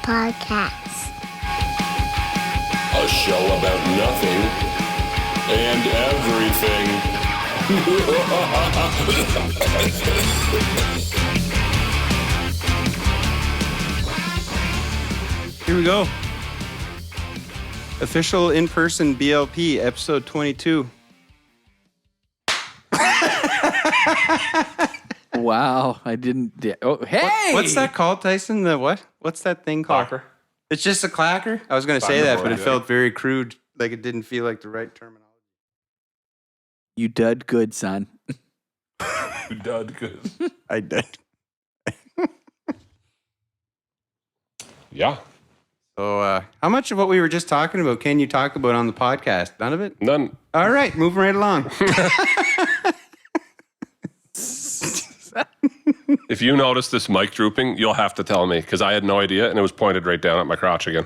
Podcast. A show about nothing and everything. Here we go. Official in-person BLP, episode 22. Wow, I didn't. Oh, hey! What's that called, Tyson? The what? What's that thing called? Clacker. It's just a clacker? I was going to say that, but it felt very crude. Like it didn't feel like the right terminology. You did good, son. You did good. I did. Yeah. So, how much of what we were just talking about can you talk about on the podcast? None of it? None. All right, moving right along. If you notice this mic drooping, you'll have to tell me because I had no idea and it was pointed right down at my crotch again.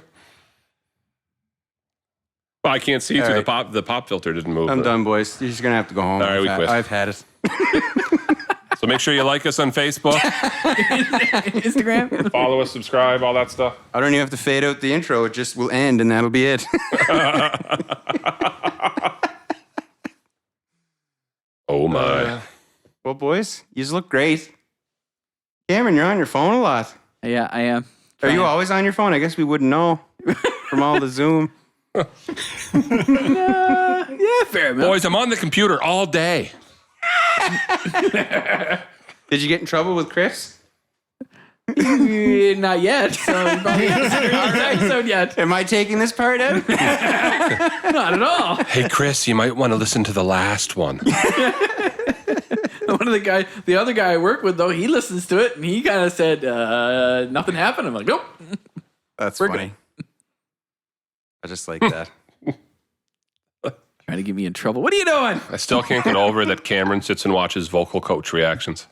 Well, I can't see All through right. the pop filter didn't move. I'm done, boys. You're just going to have to go home. All right, we quit. I've had it. So make sure you like us on Facebook, Instagram. follow us, subscribe, all that stuff. I don't even have to fade out the intro. It just will end, and that'll be it. Oh my. Well, boys, you look great. Cameron, you're on your phone a lot. Yeah, I am. Are you always on your phone? I guess we wouldn't know from all the Zoom. Yeah, fair enough. Boys, I'm on the computer all day. Did you get in trouble with Chris? Not yet. So probably episode yet. Am I taking this part out? Not at all. Hey, Chris, you might want to listen to the last one. The other guy I work with though, he listens to it and he kind of said nothing happened. I'm like, nope. That's We're funny. I just like that. Trying to get me in trouble. What are you doing? I still can't get over that Cameron sits and watches vocal coach reactions.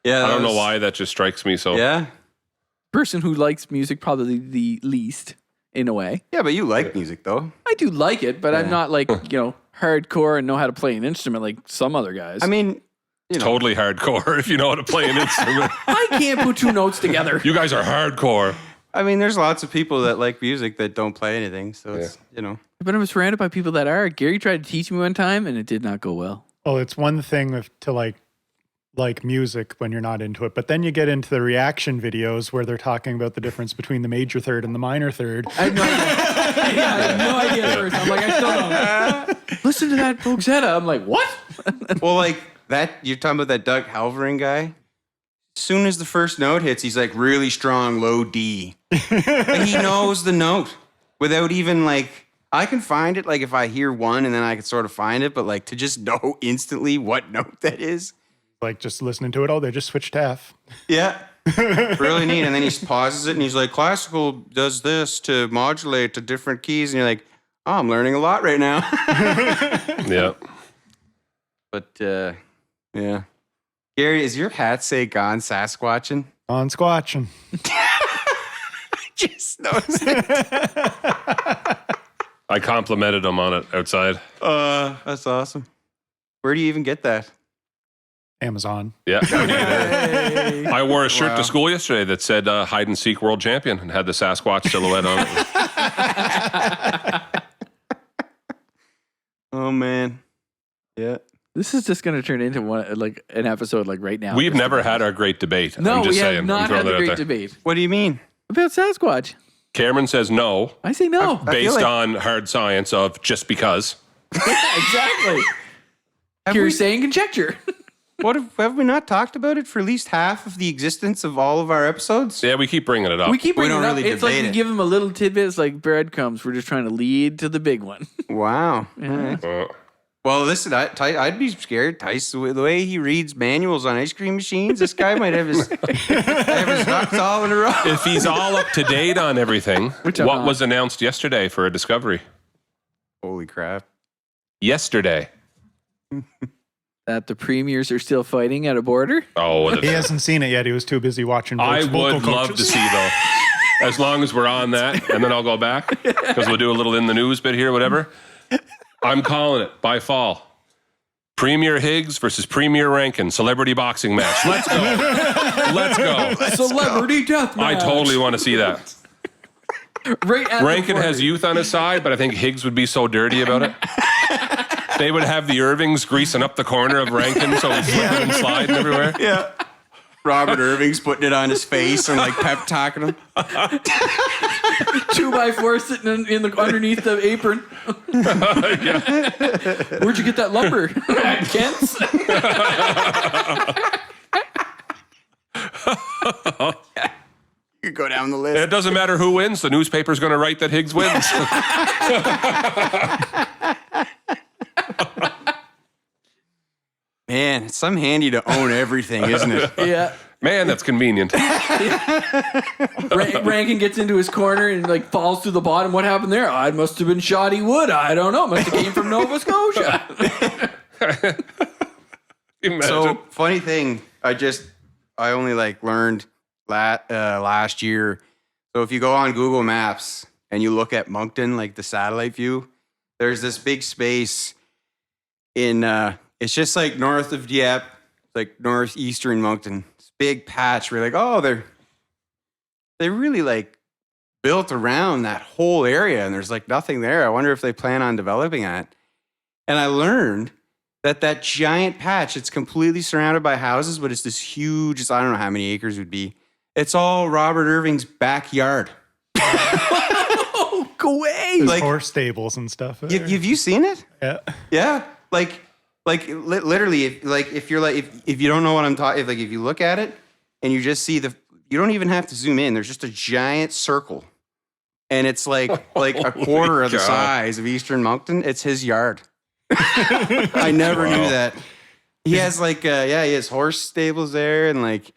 Yeah, I don't know why that just strikes me so. Yeah, Person who likes music probably the least in a way. yeah, but you like music though. I do like it, but I'm not like, hardcore and know how to play an instrument like some other guys. I mean, you know, Totally hardcore if you know how to play an instrument. I can't put two notes together. You guys are hardcore. I mean, there's lots of people that like music that don't play anything. So it's But I'm surrounded by people that are. Gary tried to teach me one time and it did not go well. Well, it's one thing to like music when you're not into it, but then you get into the reaction videos where they're talking about the difference between the major third and the minor third. I have no idea. I had no idea at first. I'm like, I still don't. Listen to that Bourque. I'm like, what? Well, like that, you're talking about that Doug Halvorin guy. As soon as the first note hits, he's like really strong, low D. But he knows the note without even like, I can find it like if I hear one and then I can sort of find it, but like to just know instantly what note that is. Like just listening to it, they just switched to F. Yeah. Really neat. And then he pauses it and he's like, classical does this to modulate to different keys. And you're like, oh, I'm learning a lot right now. Yeah. But, yeah. Gary, is your hat say gone Sasquatching? On squatching. Just noticed it. I complimented him on it outside. That's awesome. Where do you even get that? Amazon. Yeah. I wore a shirt Wow. to school yesterday that said hide and seek world champion and had the Sasquatch silhouette on it. Oh, man. Yeah. This is just going to turn into an episode like right now. We've never had our great debate. No, I'm just we saying. have I'm not throwing had that the out great there. debate. What do you mean? About Sasquatch. Cameron says no, I say no. I feel based like- on hard science of just because. Exactly. Have You're we- saying conjecture. What have we not talked about it for at least half of the existence of all of our episodes? Yeah, we keep bringing it up. We keep bringing don't it up. really It's like debate we it. give them a little tidbits like breadcrumbs. We're just trying to lead to the big one. Wow. All right. Well, listen, I'd be scared. Tyson, the way he reads manuals on ice cream machines, this guy might have his ducks all in a row. If he's all up to date on everything, Which I'm what not. was announced yesterday for a discovery? Holy crap. Yesterday. That the premiers are still fighting at a border. Oh, He hasn't seen it yet. He was too busy watching I vocal would love coaches. to see, though. As long as we're on that, and then I'll go back, because we'll do a little in the news bit here, whatever. I'm calling it by fall. Premier Higgs versus Premier Rankin celebrity boxing match. Let's go. Let's go. Celebrity death match. I totally want to see that. Right at Rankin has youth on his side, but I think Higgs would be so dirty about it. They would have the Irvings greasing up the corner of Rankin so he's slipping and sliding everywhere. Yeah. Robert Irving's putting it on his face and like pep talking him. 2x4 sitting in the underneath the apron. Where'd you get that lumber? At Kent's. You go down the list. It doesn't matter who wins. The newspaper's going to write that Higgs wins. Man, it's some handy to own everything, isn't it? Yeah. Man, that's convenient. Rankin gets into his corner and like falls to the bottom. What happened there? Oh, it must have been shoddy wood. I don't know. Must have came from Nova Scotia. Imagine. So funny thing, I only like learned last year. So if you go on Google Maps and you look at Moncton, like the satellite view, there's this big space in it's just like north of Dieppe, like northeastern Moncton. This big patch where like, oh, they really like built around that whole area and there's like nothing there. I wonder if they plan on developing that. And I learned that giant patch, it's completely surrounded by houses, but it's this huge, I don't know how many acres it would be. It's all Robert Irving's backyard. Oh, go away. There's Like- horse stables and stuff. Have you seen it? Yeah. Yeah, literally, if you don't know what I'm talking, if you look at it and you just see you don't even have to zoom in. There's just a giant circle, and it's like a quarter of the God. size of Eastern Moncton. It's his yard. I never knew that. He has he has horse stables there, and like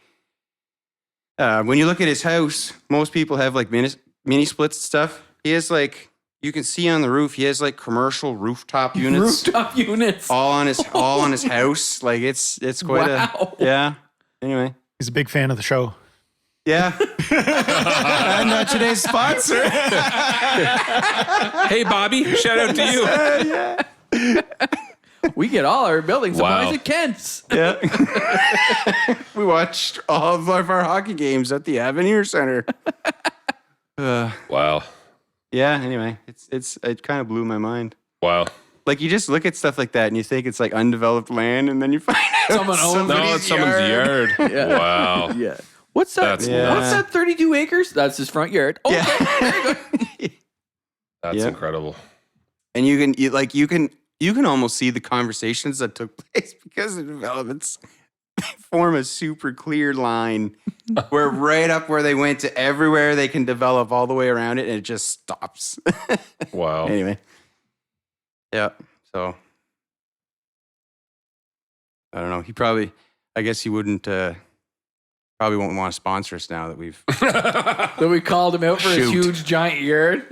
when you look at his house, most people have like mini splits and stuff. He has like. You can see on the roof, he has like commercial rooftop units. Rooftop units. all on his house. Like it's quite Wow. yeah. Anyway. He's a big fan of the show. Yeah. I'm not today's sponsor. Hey, Bobby, shout out to you. We get all our building supplies Wow. at Kent's. Yeah. We watched all of our hockey games at the Avenir Center. Wow. Yeah, anyway, it kind of blew my mind. Wow. Like you just look at stuff like that and you think it's like undeveloped land and then you find out Someone owns No, it's someone's yard. Yeah. Wow. Yeah. What's that? That's What's that? 32 acres? That's his front yard. Okay. Very good. That's Yeah. incredible. And you can almost see the conversations that took place because the developments form a super clear line where right up where they went to everywhere they can develop all the way around it and it just stops. Wow. Anyway. Yeah. So I don't know. I guess he wouldn't probably won't want to sponsor us now that we've Then we called him out for his Shoot. huge giant yard.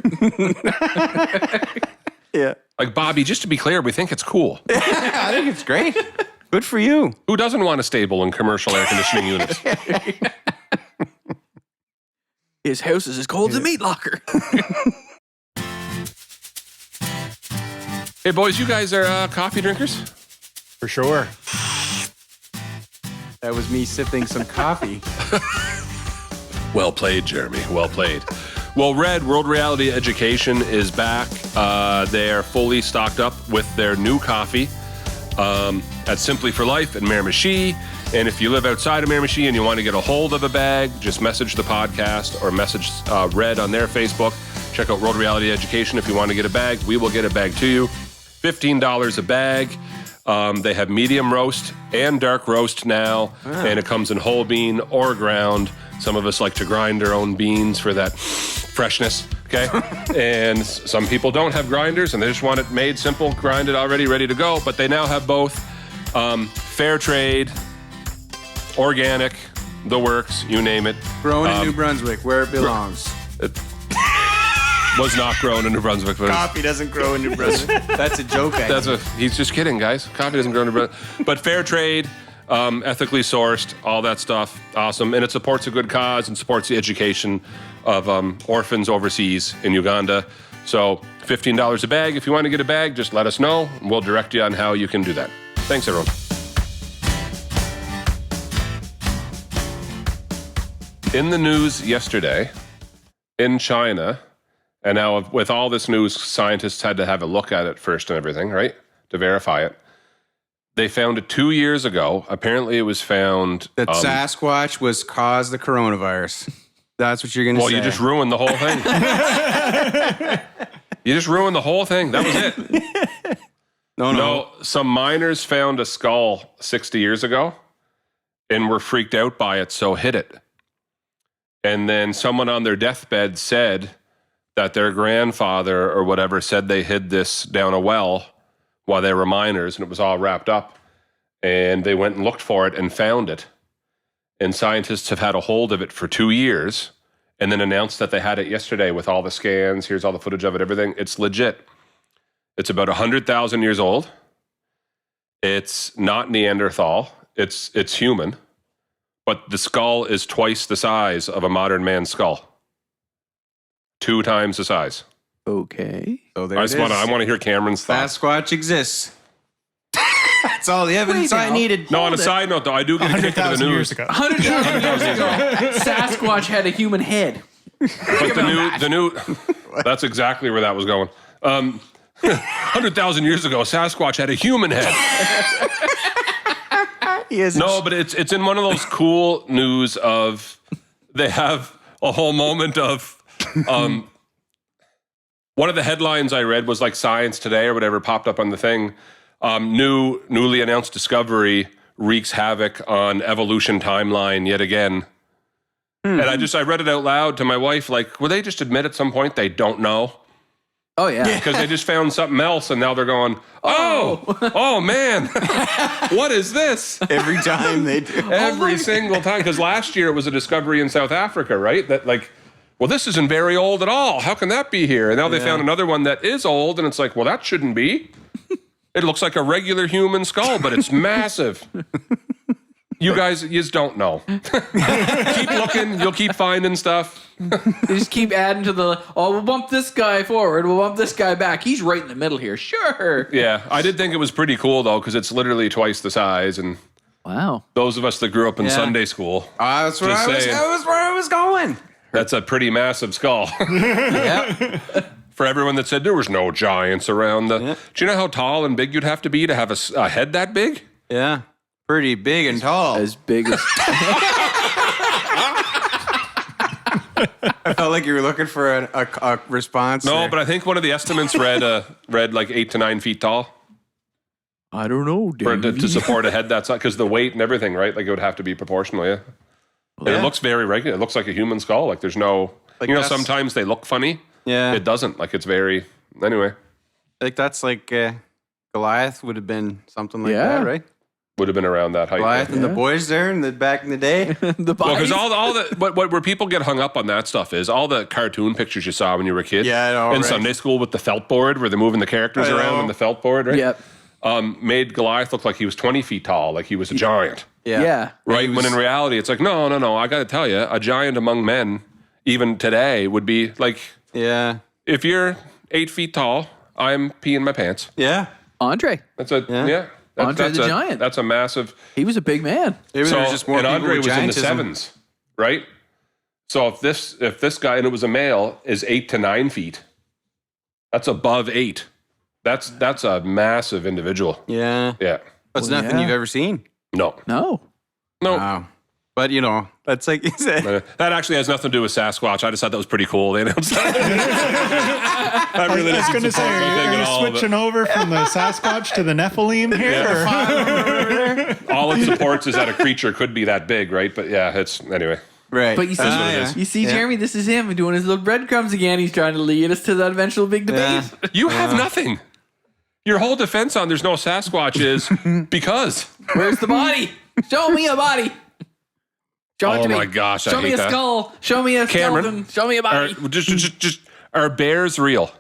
Yeah. Like, Bobby, just to be clear, we think it's cool. I think it's great. Good for you. Who doesn't want a stable and commercial air conditioning units? His house is as cold as a meat locker. Hey, boys, you guys are coffee drinkers? For sure. That was me sipping some coffee. Well played, Jeremy. Well played. Well, Red World Reality Education is back. They are fully stocked up with their new coffee at Simply for Life in Miramichi. And if you live outside of Miramichi and you want to get a hold of a bag, just message the podcast or message Red on their Facebook. Check out World Reality Education if you want to get a bag. We will get a bag to you. $15 a bag. They have medium roast and dark roast now, and it comes in whole bean or ground. Some of us like to grind our own beans for that freshness, okay? And some people don't have grinders, and they just want it made simple, grinded already, ready to go. But they now have both fair trade, organic, the works, you name it. Grown in New Brunswick, where it belongs. It was not grown in New Brunswick, but Coffee doesn't grow in New Brunswick. That's a joke. he's just kidding, guys. Coffee doesn't grow in New Brunswick. But fair trade, ethically sourced, all that stuff, awesome. And it supports a good cause and supports the education of orphans overseas in Uganda. So $15 a bag. If you want to get a bag, just let us know, and we'll direct you on how you can do that. Thanks, everyone. In the news yesterday, in China, And now with all this news, scientists had to have a look at it first and everything, right? To verify it. They found it 2 years ago. Apparently it was found... That Sasquatch caused the coronavirus. That's what you're going to say. Well, you just ruined the whole thing. You just ruined the whole thing. That was it. No, some miners found a skull 60 years ago and were freaked out by it, so hid it. And then someone on their deathbed said that their grandfather or whatever said they hid this down a well while they were miners, and it was all wrapped up. And they went and looked for it and found it. And scientists have had a hold of it for 2 years and then announced that they had it yesterday with all the scans. Here's all the footage of it, everything. It's legit. It's about 100,000 years old. It's not Neanderthal. It's human. But the skull is twice the size of a modern man's skull. 2 times the size. Okay. So there I it want is. to hear Cameron's thoughts. Sasquatch exists. That's all the evidence I needed. No, on a side note, though, I do get a kick out of the 100,000 news. years ago. 100,000 years ago, Sasquatch had a human head. But the new, that's exactly where that was going. 100,000 years ago, Sasquatch had a human head. No, but it's in one of those cool news of they have a whole moment of one of the headlines I read was like Science Today or whatever popped up on the thing. Newly announced discovery wreaks havoc on evolution timeline yet again. And I read it out loud to my wife, like, will they just admit at some point they don't know? Oh, yeah. Because they just found something else and now they're going, oh man, what is this? Every time they do. Every single time. Because last year it was a discovery in South Africa, right? That like, well, this isn't very old at all. How can that be here? And now they found another one that is old and it's like, well, that shouldn't be. It looks like a regular human skull, but it's massive. You guys, you just don't know. Keep looking. You'll keep finding stuff. They just keep adding to we'll bump this guy forward. We'll bump this guy back. He's right in the middle here. Sure. Yeah, I did think it was pretty cool, though, because it's literally twice the size. And Wow. those of us that grew up in Sunday school. That's where I was going. That's a pretty massive skull. Yep. For everyone that said there was no giants around. Do you know how tall and big you'd have to be to have a head that big? Yeah. Pretty big and tall. As big as... I felt like you were looking for a response. No, there. but I think one of the estimates read like 8 to 9 feet tall. I don't know, dude. To support a head that's not, because the weight and everything, right? Like it would have to be proportional, yeah. And it looks very regular. It looks like a human skull. Like there's no, Like sometimes they look funny. Yeah. It doesn't. Like it's very, anyway. Like that's like Goliath would have been something like Yeah. that, right? Would have been around that height. Goliath and the boys there back in the day. The Well, bodies. because all the where people get hung up on that stuff is all the cartoon pictures you saw when you were a kid. Yeah, I know, in right. Sunday school with the felt board where they're moving the characters I around know. in the felt board, right? Yep. Made Goliath look like he was 20 feet tall, like he was a giant. Yeah. Right? When in reality, it's like, no. I got to tell you, a giant among men, even today, would be like, Yeah. if you're 8 feet tall, I'm peeing my pants. Yeah. Andre. That's Andre the Giant. That's a massive. He was a big man. Maybe So, there's just more and people Andre with was in the giantism. 7s, right? So if this guy, and it was a male, is 8 to 9 feet, that's above 8. That's a massive individual. Yeah. Yeah. That's Well, nothing yeah. Oh. you've ever seen. No. No. Wow. But that's like you said. That actually has nothing to do with Sasquatch. I just thought that was pretty cool. They announced that. I really I was didn't going to say, support anything are at you all, but- switching over from the Sasquatch to the Nephilim here? All it supports is that a creature could be that big, right? But yeah, it's anyway. Right. But you see, what it is. you see, Jeremy, this is him doing his little breadcrumbs again. He's trying to lead us to that eventual big debate. Yeah. You have nothing. Your whole defense on there's no Sasquatch is because. Where's the body? Show me a body. Show it Oh to me. my gosh, I Show me hate a that. skull. Show me a Cameron, skeleton. Show me a body. Just are bears real?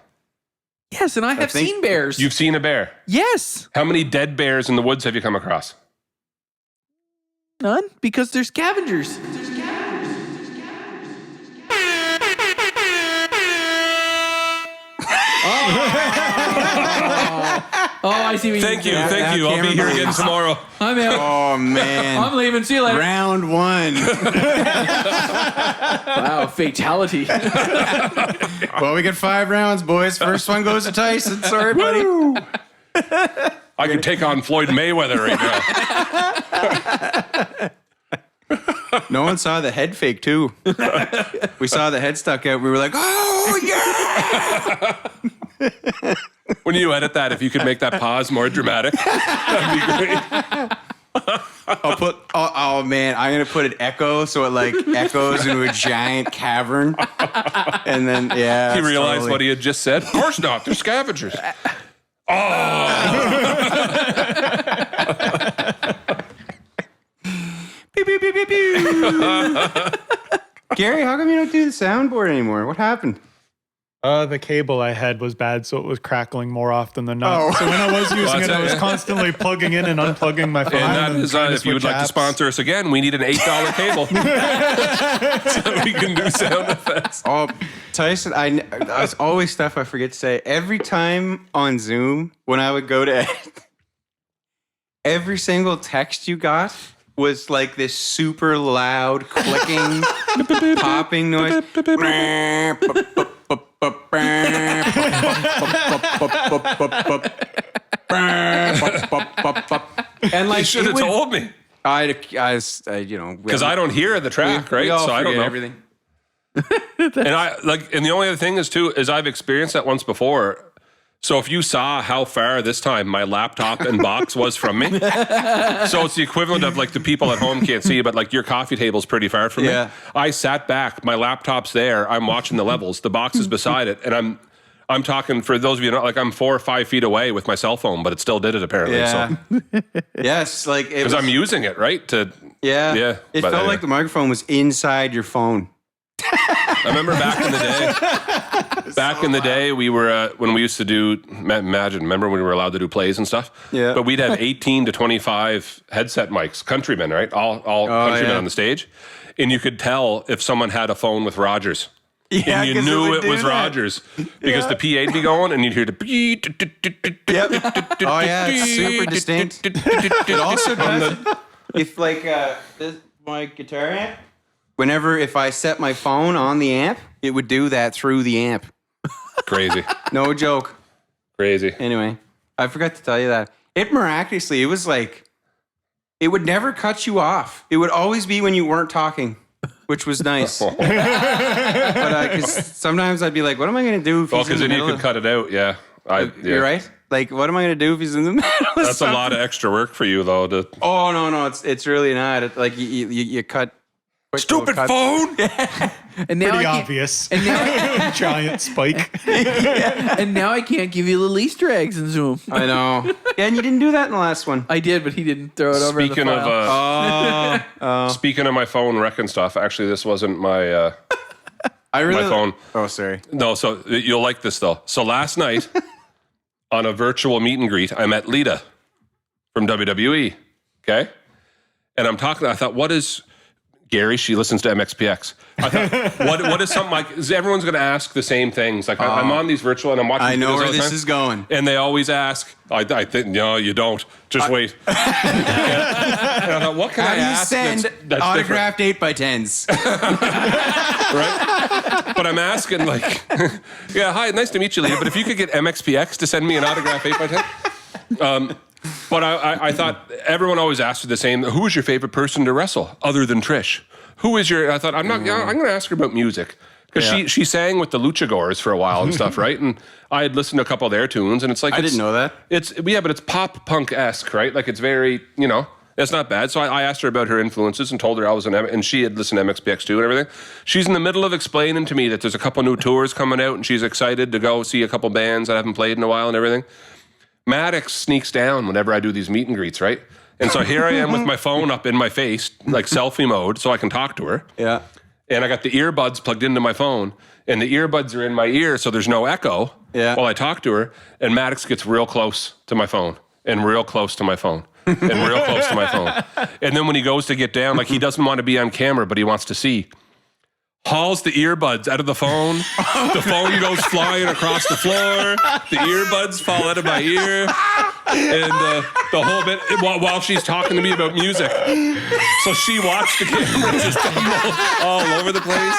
Yes, and I have think seen bears. You've seen a bear. Yes. How many dead bears in the woods have you come across? None, because they're scavengers. Oh, I see what Thank you. Yeah, Thank you. I'll be here again tomorrow. I'm out. Oh, man. I'm leaving. See you later. Round 1. Wow, fatality. Well, we get 5 rounds, boys. First one goes to Tyson. Sorry, buddy. I can take on Floyd Mayweather right now. No one saw the head fake, too. We saw the head stuck out. We were like, oh, yeah. When you edit that, if you could make that pause more dramatic, that'd be great. I'll put, oh, man, I'm going to put an echo so it like echoes into a giant cavern. And then, yeah. He realized what he had just said. Of course not. They're scavengers. Pew, pew, pew, pew, pew. Gary, how come you don't do the soundboard anymore? What happened? The cable I had was bad, so it was crackling more often than not. So when I was using it, I was constantly plugging in and unplugging my phone. And that is, if you would like to sponsor us again, we need an $8 cable so we can do sound effects. Oh, Tyson, that's always stuff I forget to say. Every time on Zoom, when I would go to edit, every single text you got was like this super loud clicking, popping noise. And like, You should have told me. Because I don't hear the track, right? So I don't know. everything. And the only other thing is too, is I've experienced that once before. So if you saw how far this time my laptop and box was from me, so it's the equivalent of like the people at home can't see, but like your coffee table's pretty far from Yeah. me. I sat back, my laptop's there, I'm watching the levels, the box is beside it, and I'm talking, for those of you not like, I'm 4 or 5 feet away with my cell phone, but it still did it apparently. Yeah. So Yes, like because I'm using it right to Yeah. Yeah, It but felt anyway. like the microphone was inside your phone. I remember back in the day. Back in the day, we were when we used to do. Remember when we were allowed to do plays and stuff? Yeah. But we'd have 18 to 25 headset mics, countrymen, right? All countrymen yeah. on the stage, and you could tell if someone had a phone with Rogers. Yeah, And you 'cause knew would it was do that. Rogers because the PA'd be going, and you'd hear the. Yep. Oh yeah, it's super distinct. It also does if like this my guitar amp. Whenever if I set my phone on the amp, it would do that through the amp. Crazy, No joke. crazy. Anyway, I forgot to tell you that. It miraculously, it was like, it would never cut you off. It would always be when you weren't talking, which was nice. But because sometimes I'd be like, what am I going to do if Well, he's in because the then you middle could cut it out. Yeah, You're right. Like, what am I going to do if he's in the middle of That's a something? lot of extra work for you, though. To Oh, no, it's really not. It, like, you cut. quick stupid little cuts. phone. And now Pretty I can't, obvious. and now, Giant spike. and now I can't give you little Easter eggs in Zoom. I know. Yeah, and you didn't do that in the last one. I did, but he didn't throw it over in the Speaking file. of speaking of my phone wrecking stuff, actually, this wasn't my I really. my phone. Oh, sorry. No, so you'll like this though. So last night on a virtual meet and greet, I met Lita from WWE. Okay, and I'm talking. I thought, what is Gary? She listens to MXPX. I thought, what is something like? Everyone's going to ask the same things. Like I'm on these virtual, and I'm watching. I know videos where all the this time, is going. and they always ask. I think no, you don't. Just wait. And I thought, what can How I do you ask? send that's different? autographed 8x10s? Right? But I'm asking, like, yeah, hi, nice to meet you, Lita. But if you could get MXPX to send me an autograph 8x10. But I thought everyone always asks for the same. Who is your favorite person to wrestle other than Trish? Who is your? I thought I'm going to ask her about music because she sang with the Luchagors for a while and stuff, right? And I had listened to a couple of their tunes, and it's like I didn't know that. But it's pop punk esque, right? Like it's very, it's not bad. So I asked her about her influences and told her I was and she had listened to MXPX too and everything. She's in the middle of explaining to me that there's a couple new tours coming out, and she's excited to go see a couple bands that I haven't played in a while and everything. Maddox sneaks down whenever I do these meet and greets, right? And so here I am with my phone up in my face, like selfie mode, so I can talk to her. Yeah. And I got the earbuds plugged into my phone, and the earbuds are in my ear, so there's no echo while I talk to her. And Maddox gets real close to my phone, and real close to my phone, and real close to my phone. And then when he goes to get down, like he doesn't want to be on camera, but he wants to see. hauls the earbuds out of the phone. The phone goes flying across the floor. The earbuds fall out of my ear. And the whole bit, while she's talking to me about music. So she watched the camera just all over the place.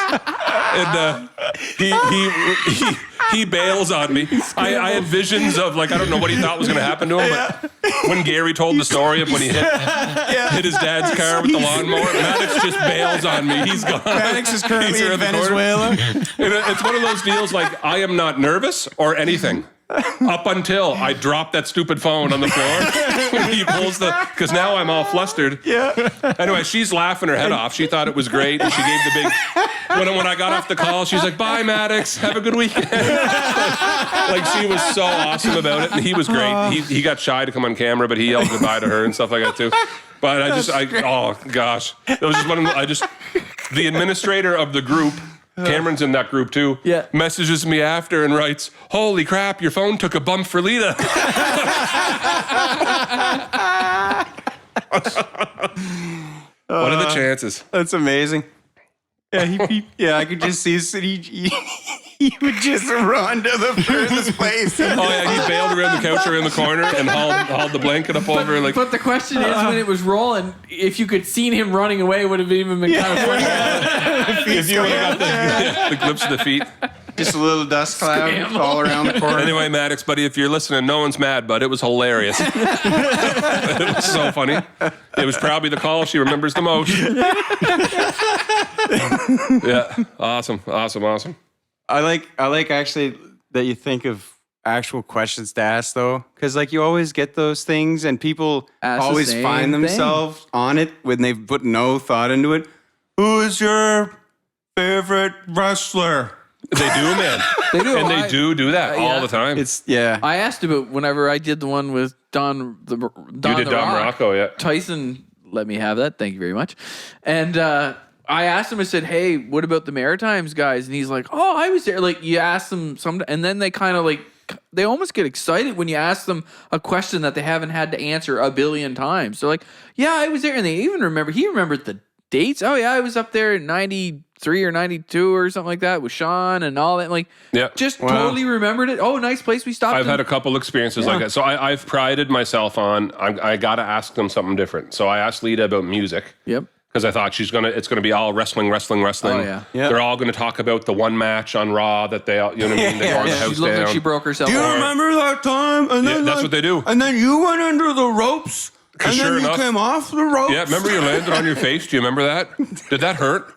And he bails on me. I had visions of, like, I don't know what he thought was going to happen to him, but when Gary told the story of when he hit his dad's car with the lawnmower, Maddox just bails on me. He's gone. Maddox is currently in Venezuela. And it's one of those deals like, I am not nervous or anything. Up until I drop that stupid phone on the floor. He pulls because now I'm all flustered. Yeah. Anyway, she's laughing her head off. She thought it was great. And she gave the big, when I got off the call, she's like, bye, Maddox. Have a good weekend. Like, she was so awesome about it. And he was great. He got shy to come on camera, but he yelled goodbye to her and stuff like that too. But oh gosh. It was just one of the administrator of the group, Cameron's in that group too. Yeah. Messages me after and writes, "Holy crap, your phone took a bump for Lita." What are the chances? That's amazing. Yeah, I could just see he would just run to the furthest place. Oh yeah, he bailed around the couch around the corner and hauled the blanket up over like. But the question is, when it was rolling, if you could seen him running away, would have even been kind of funny. If you would have got the glimpse of the feet. Just a little dust cloud all around the corner. Anyway, Maddox, buddy, if you're listening, no one's mad, but it was hilarious. It was so funny. It was probably the call she remembers the most. Yeah, awesome. I like actually that you think of actual questions to ask though, because like you always get those things, and people Ask the always same find thing. themselves on it when they've put no thought into it. Who is your favorite wrestler? They do, man. They do. And they do that all the time. I asked about whenever I did the one with Don You did Don Rock. Morocco, yeah. Tyson let me have that. Thank you very much. And I asked him, I said, "Hey, what about the Maritimes guys?" And he's like, "Oh, I was there." Like, you ask them some, and then they kind of like, they almost get excited when you ask them a question that they haven't had to answer a billion times. They're like, "Yeah, I was there." And they even he remembered the dates. "Oh yeah, I was up there in 93 or 92 or something like that with Sean and all that." Like, Yeah. just totally remembered it. Oh, nice place we stopped. I've had a couple experiences like that. So I've prided myself on, I got to ask them something different. So I asked Lita about music. Yep. Because I thought it's going to be all wrestling. Oh, yeah. They're all going to talk about the one match on Raw that they, you know what I mean? They tore the house She looked down. like she broke herself. Do you remember that time? And Yeah, that's what they do. And then you went under the ropes. And Sure then you enough. came off the ropes. Yeah, remember you landed on your face? Do you remember that? Did that hurt?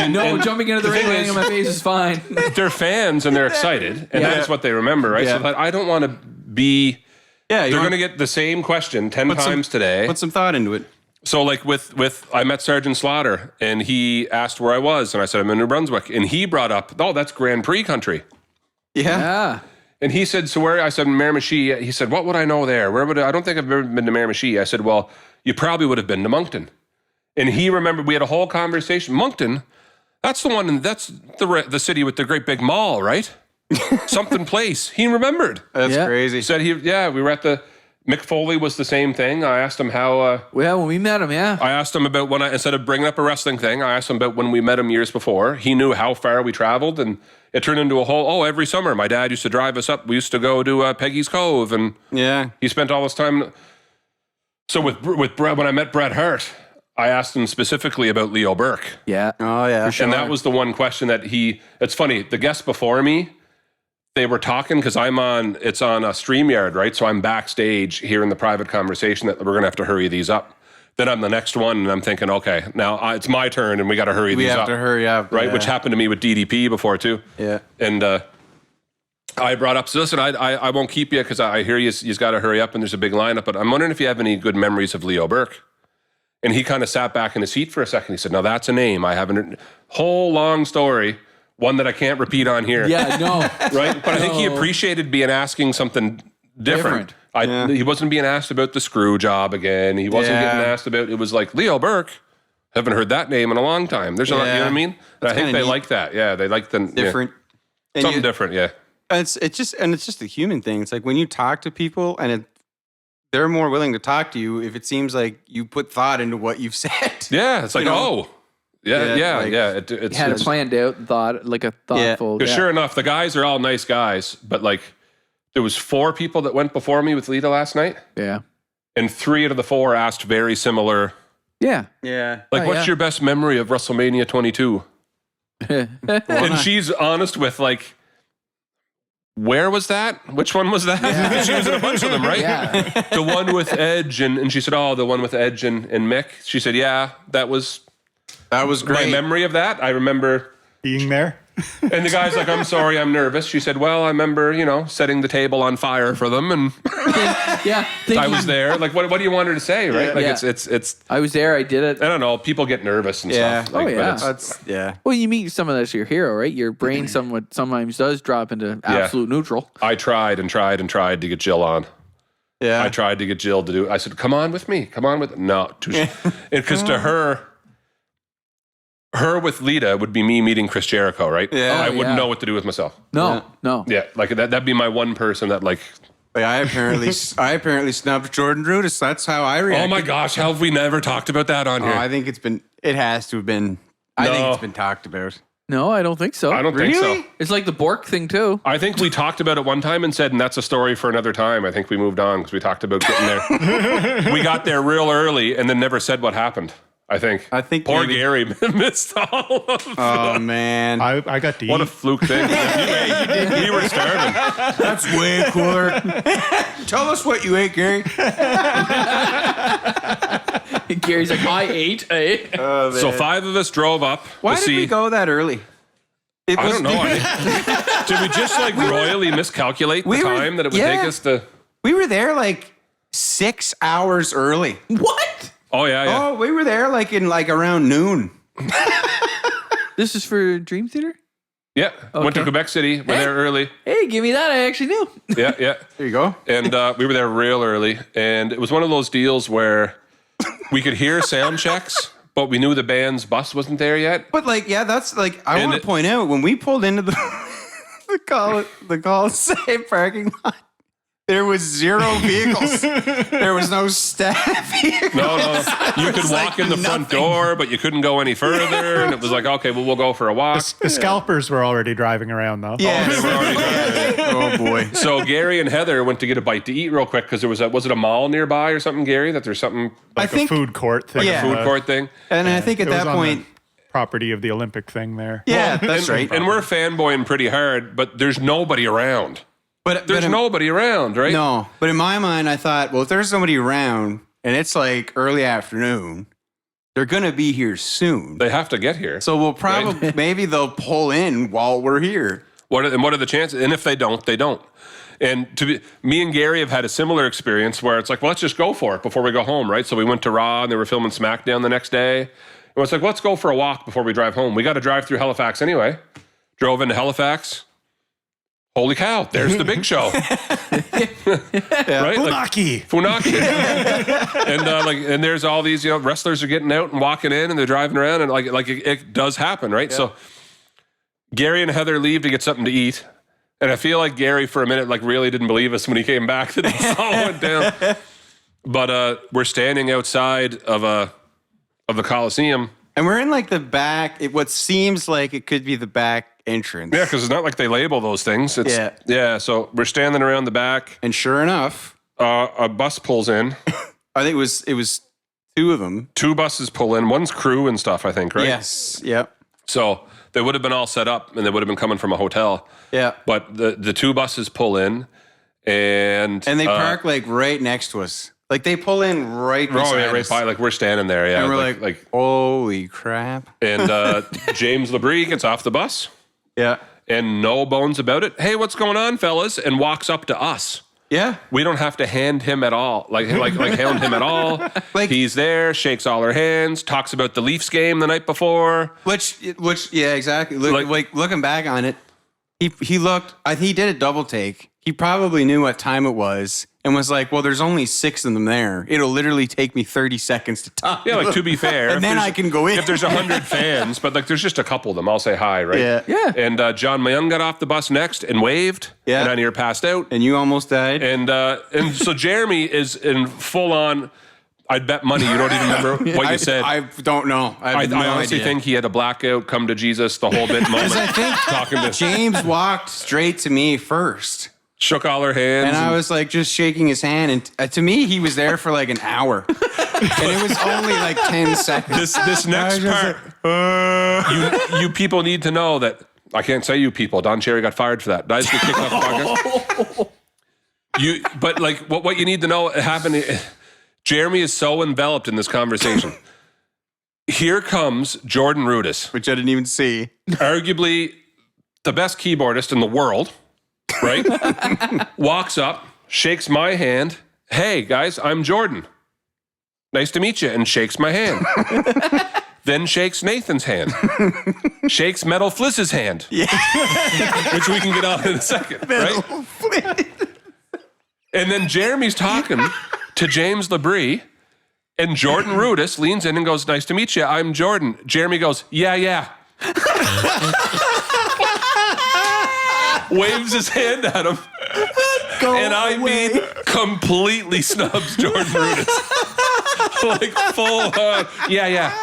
No, jumping into the ring, landing on my face is fine. They're fans and they're excited, and that's what they remember, right? Yeah. So that I don't want to be. Yeah, They're going to get the same question 10 times today. Put some thought into it. So like with I met Sergeant Slaughter, and he asked where I was, and I said I'm in New Brunswick, and he brought up, "Oh, that's Grand Prix country." Yeah. Yeah. And he said, "So where?" I said, "Miramichi." He said, "What would I know there? Where would I don't think I've ever been to Miramichi." I said, "Well, you probably would have been to Moncton." And he remembered. We had a whole conversation. Moncton, that's the one. That's the city with the great big mall, right? Something place. He remembered. That's Yeah. crazy. He said we were at the. Mick Foley was the same thing. I asked him how. Well, when we met him, yeah. I asked him about instead of bringing up a wrestling thing, I asked him about when we met him years before. He knew how far we traveled, and it turned into a whole, every summer my dad used to drive us up. We used to go to Peggy's Cove, and Yeah. he spent all his time. So with Brett, when I met Bret Hart, I asked him specifically about Leo Bourque. Yeah. Oh, yeah. And that was the one question that it's funny, the guests before me, they were talking because it's on a StreamYard, right? So I'm backstage hearing the private conversation that we're going to have to hurry these up. Then I'm the next one, and I'm thinking, okay, now it's my turn, and we got to hurry these up. We have to hurry up. Right, yeah. which happened to me with DDP before, too. Yeah. And I brought up, so listen, I won't keep you because I hear you've got to hurry up, and there's a big lineup, but I'm wondering if you have any good memories of Leo Bourque. And he kind of sat back in his seat for a second. He said, "Now that's a name. I haven't." Whole long story. One that I can't repeat on here. Yeah, no. Right? But I think he appreciated being asking something different. He wasn't being asked about the screw job again. He wasn't getting asked about, it was like, Leo Bourque, haven't heard that name in a long time. There's a lot, you know what I mean? And I think they like that. Yeah, they like the Different. Yeah, something different, yeah. It's just a human thing. It's like when you talk to people and they're more willing to talk to you if it seems like you put thought into what you've said. Yeah, it's like, Yeah. like- It's Had it planned out and thought like a thoughtful. Because Yeah. sure enough, the guys are all nice guys, but like there was 4 people that went before me with Lita last night, Yeah. and 3 out of the 4 asked very similar. Yeah. Yeah. Like, Oh, what's yeah. your best memory of WrestleMania 22? And she's honest with like, where was that? Which one was that? Because she was in a bunch of them, right? Yeah. The one with Edge, and she said, "Oh, the one with Edge and Mick." She said, "Yeah, that was great. my memory of that. I remember." Being there. And the guy's like, "I'm sorry, I'm nervous." She said, "Well, I remember, setting the table on fire for them, and Yeah. I was there." Like, what do you want her to say, right? Like, Yeah. it's. I was there. I did it. I don't know. People get nervous and Yeah. stuff. Like, Oh, but yeah. it's- That's yeah. Well, you meet someone that's your hero, right? Your brain sometimes does drop into absolute neutral. I tried and tried and tried to get Jill on. Yeah. I tried to get Jill to do. I said, "Come on with me. Come on with." No, because to her with Lita would be me meeting Chris Jericho, right? Yeah. I Oh, wouldn't yeah. know what to do with myself. No. Yeah, like that'd be my one person that like. Like, I apparently snubbed Jordan Rudess. That's how I reacted. Oh my gosh, how have we never talked about that on Oh, here? I think it has to have been. I think No. it's been talked about. No, I don't think so. I don't think so. Really? It's like the Bourque thing too. I think we talked about it one time and said, and that's a story for another time. I think we moved on because we talked about getting there. We got there real early and then never said what happened. I think poor maybe- Gary missed all of Oh man, I got to What a eat. fluke thing. We were starving. that's way cooler. Tell us what you ate, Gary. Gary's like, I ate. So 5 of us drove up Why to did see. we go that early? It I was- don't know. Did we just like royally miscalculate the we were- time that it would yeah. take us to? We were there like 6 hours early. What? Oh yeah. Oh, we were there like in around noon. This is for Dream Theater? Yeah. Went to Okay. Quebec City. We're there early. Hey, give me that. I actually knew. Yeah. There you go. And we were there real early, and it was one of those deals where we could hear sound checks, but we knew the band's bus wasn't there yet. But that's I And want it- to point out when we pulled into the the Coliseum parking lot, there was 0 vehicles. There was no staff here. No. You could walk in the front door, but you couldn't go any further. And it was like, okay, well, we'll go for a walk. The scalpers were already driving around though. Yeah. They were already driving. Oh boy. So Gary and Heather went to get a bite to eat real quick because there was was it a mall nearby or something, Gary? That there's something I A think, food court thing. Yeah. food court thing. and I think at It was that on point, the property of the Olympic thing there. yeah, that's and, right. And we're fanboying pretty hard, but there's nobody around. But There's nobody around, right? No, but in my mind, I thought, well, if there's somebody around and it's like early afternoon, they're gonna be here soon. They have to get here. So we'll probably maybe they'll pull in while we're here. What are the chances? And if they don't, they don't. And me and Gary have had a similar experience where it's like, well, let's just go for it before we go home, right? So we went to Raw and they were filming SmackDown the next day. And it's like, let's go for a walk before we drive home. We got to drive through Halifax anyway. Drove into Halifax. Holy cow, there's the big show. Right? Funaki. Funaki. and there's all these, wrestlers are getting out and walking in and they're driving around and it does happen, right? Yeah. So Gary and Heather leave to get something to eat. And I feel like Gary for a minute really didn't believe us when he came back that this all went down. But we're standing outside of the Coliseum. And we're in the back. What seems like it could be the back entrance. Yeah, because it's not like they label those things. Yeah. So we're standing around the back. And sure enough, A bus pulls in. I think it was 2 of them. 2 buses pull in. One's crew and stuff, I think, right? Yes. Yep. So they would have been all set up and they would have been coming from a hotel. Yeah. But the 2 buses pull in and And they park right next to us. They pull in right beside right us. by, we're standing there, yeah. And we're like, holy crap. and James LeBrie gets off the bus Yeah. and no bones about it. Hey, what's going on, fellas? And walks up to us. Yeah. We don't have to hand him at all, hound him at all. He's there, shakes all our hands, talks about the Leafs game the night before. Which yeah, exactly. Looking back on it, he looked. He did a double take. He probably knew what time it was and was like, "Well, there's only 6 of them there. It'll literally take me 30 seconds to talk." Yeah, to be fair, and then I can go in. If there's 100 fans, but there's just a couple of them, I'll say hi, right? Yeah. And John Mayung got off the bus next and waved. Yeah. And I near passed out. And you almost died. And so Jeremy is in full on I'd bet money you don't even remember what you said. I don't know. I honestly think he had a blackout, come to Jesus, the whole bit moment. I think talking to James walked straight to me first. Shook all our hands. And I was like just shaking his hand. And to me, he was there for like an hour. And it was only like 10 seconds. This next part, you people need to know that, I can't say you people, Don Cherry got fired for that. Guys get kicked off the podcast. But like what you need to know happened, Jeremy is so enveloped in this conversation. Here comes Jordan Rudess. Which I didn't even see. Arguably the best keyboardist in the world, right? Walks up, shakes my hand. Hey, guys, I'm Jordan. Nice to meet you. And shakes my hand. Then shakes Nathan's hand. Shakes Metal Flizz's hand. Yeah. Which we can get on in a second, right? And then Jeremy's talking to James Labrie, and Jordan Rudess leans in and goes, nice to meet you. I'm Jordan. Jeremy goes, yeah. Waves his hand at him. I mean, completely snubs Jordan Rudess. Like full on. Yeah.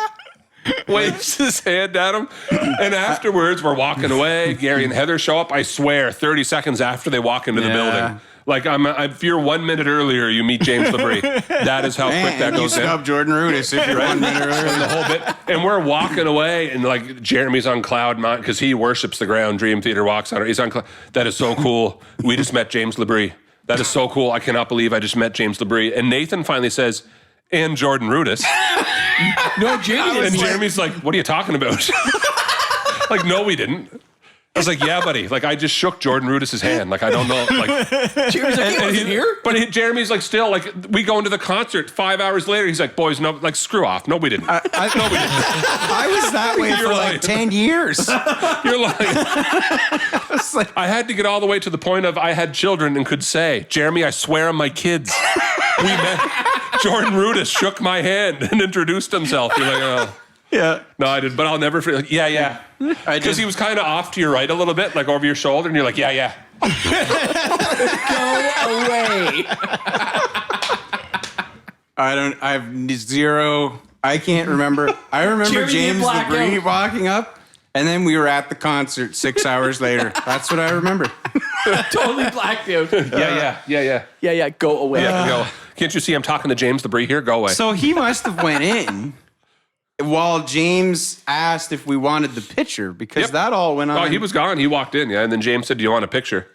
Waves his hand at him. And afterwards, we're walking away. Gary and Heather show up. I swear, 30 seconds after they walk into the building. Like, if you're 1 minute earlier, you meet James Labrie. That is how quick that goes in. You snub Jordan Rudess if you're 1 minute earlier. And the whole bit. And we're walking away, and like Jeremy's on cloud nine because he worships the ground. Dream Theater walks on it. He's on cloud. That is so cool. We just met James Labrie. That is so cool. I cannot believe I just met James Labrie. And Nathan finally says, and Jordan Rudess. No, Jamie didn't. And Jeremy's like, what are you talking about? Like, no, we didn't. I was like, yeah, buddy. Like, I just shook Jordan Rudess's hand. Like, I don't know. Like, Jeremy's like, he wasn't here? But Jeremy's like, still, like, we go into the concert 5 hours later. He's like, boys, no, like, screw off. No, we didn't. No, we didn't. I was that way for lying. like 10 years. You're lying. I had to get all the way to the point of I had children and could say, Jeremy, I swear on my kids. We met. Jordan Rudess shook my hand and introduced himself. You're like, oh. Yeah. No, I didn't. But I'll never forget. Like, yeah. Because he was kind of off to your right a little bit, like over your shoulder, and you're like, yeah. Go away. I can't remember. I remember Jeremy James blacked Labrie out. walking up, and then we were at the concert 6 hours later. That's what I remember. Totally blacked out. Yeah. Go away. Go. Can't you see I'm talking to James Labrie here? Go away. So he must have went in while James asked if we wanted the picture, because that all went on. Oh, he was gone. He walked in, yeah. And then James said, do you want a picture?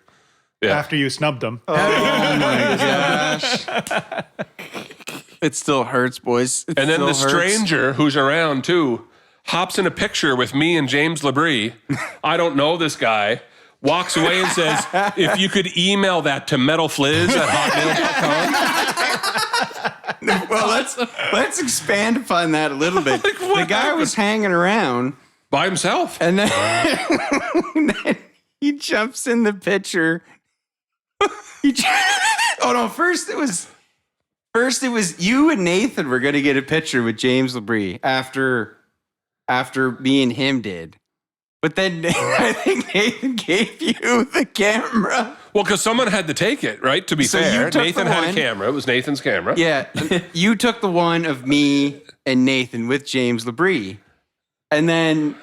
Yeah. After you snubbed him. Oh my gosh. It still hurts, boys. And then the stranger who's around too hops in a picture with me and James Labrie. I don't know this guy. Walks away and says, if you could email that to metalflizz@hotmail.com. Well, let's expand upon that a little bit. Like, what the guy happened? was hanging around By himself. and then, then he jumps in the picture. First it was you and Nathan were going to get a picture with James Labrie after me and him did. But then I think Nathan gave you the camera. Well, because someone had to take it, right? To be So fair, you took Nathan the had a one. camera. It was Nathan's camera. Yeah, you took the one of me and Nathan with James Labrie. And then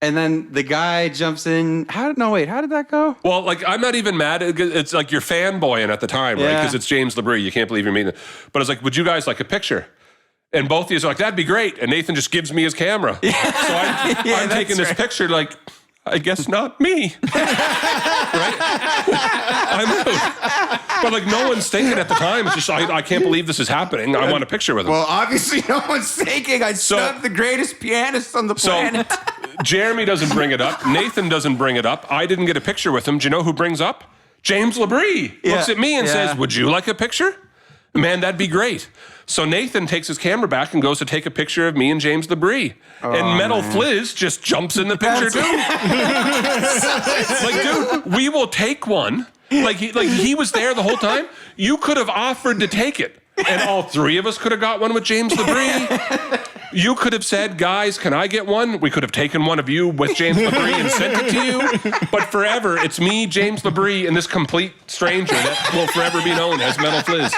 the guy jumps in. How did that go? Well, like, I'm not even mad. It's like you're fanboying at the time, right? Yeah. Because it's James Labrie. You can't believe you're meeting. But it's like, would you guys like a picture? And both of you are like, that'd be great. And Nathan just gives me his camera. Yeah. So I'm taking this picture like, I guess not me. Right? I'm out. But like, no one's thinking at the time. It's just, I can't believe this is happening. I want a picture with him. Well, obviously no one's thinking I snubbed the greatest pianist on the planet. Jeremy doesn't bring it up. Nathan doesn't bring it up. I didn't get a picture with him. Do you know who brings up? James Labrie looks at me and says, would you like a picture? Man, that'd be great. So Nathan takes his camera back and goes to take a picture of me and James Labrie. And Metal Flizz just jumps in the picture too. Like, dude, we will take one. Like he was there the whole time. You could have offered to take it. And all three of us could have got one with James Labrie. You could have said, guys, can I get one? We could have taken one of you with James Labrie and sent it to you. But forever, it's me, James Labrie, and this complete stranger that will forever be known as Metal Flizz.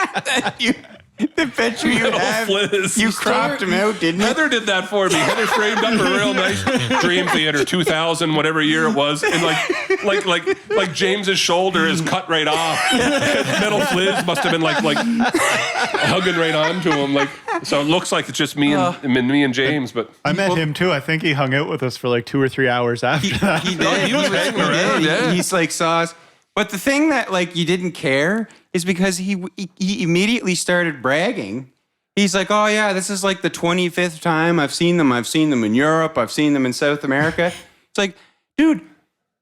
The picture you have, Fliz. you cropped him out, didn't you? Heather did that for me. Heather framed up a real nice Dream Theater 2000, whatever year it was, and like James's shoulder is cut right off. Metal Fliz must have been like hugging right onto him, like so. It looks like it's just me and James, but I met him too. I think he hung out with us for like 2 or 3 hours after that. He did. He was hanging around, yeah. He's like saw us. But the thing that like you didn't care is because he immediately started bragging. He's like, oh yeah, this is like the 25th time I've seen them. I've seen them in Europe. I've seen them in South America. It's like, dude,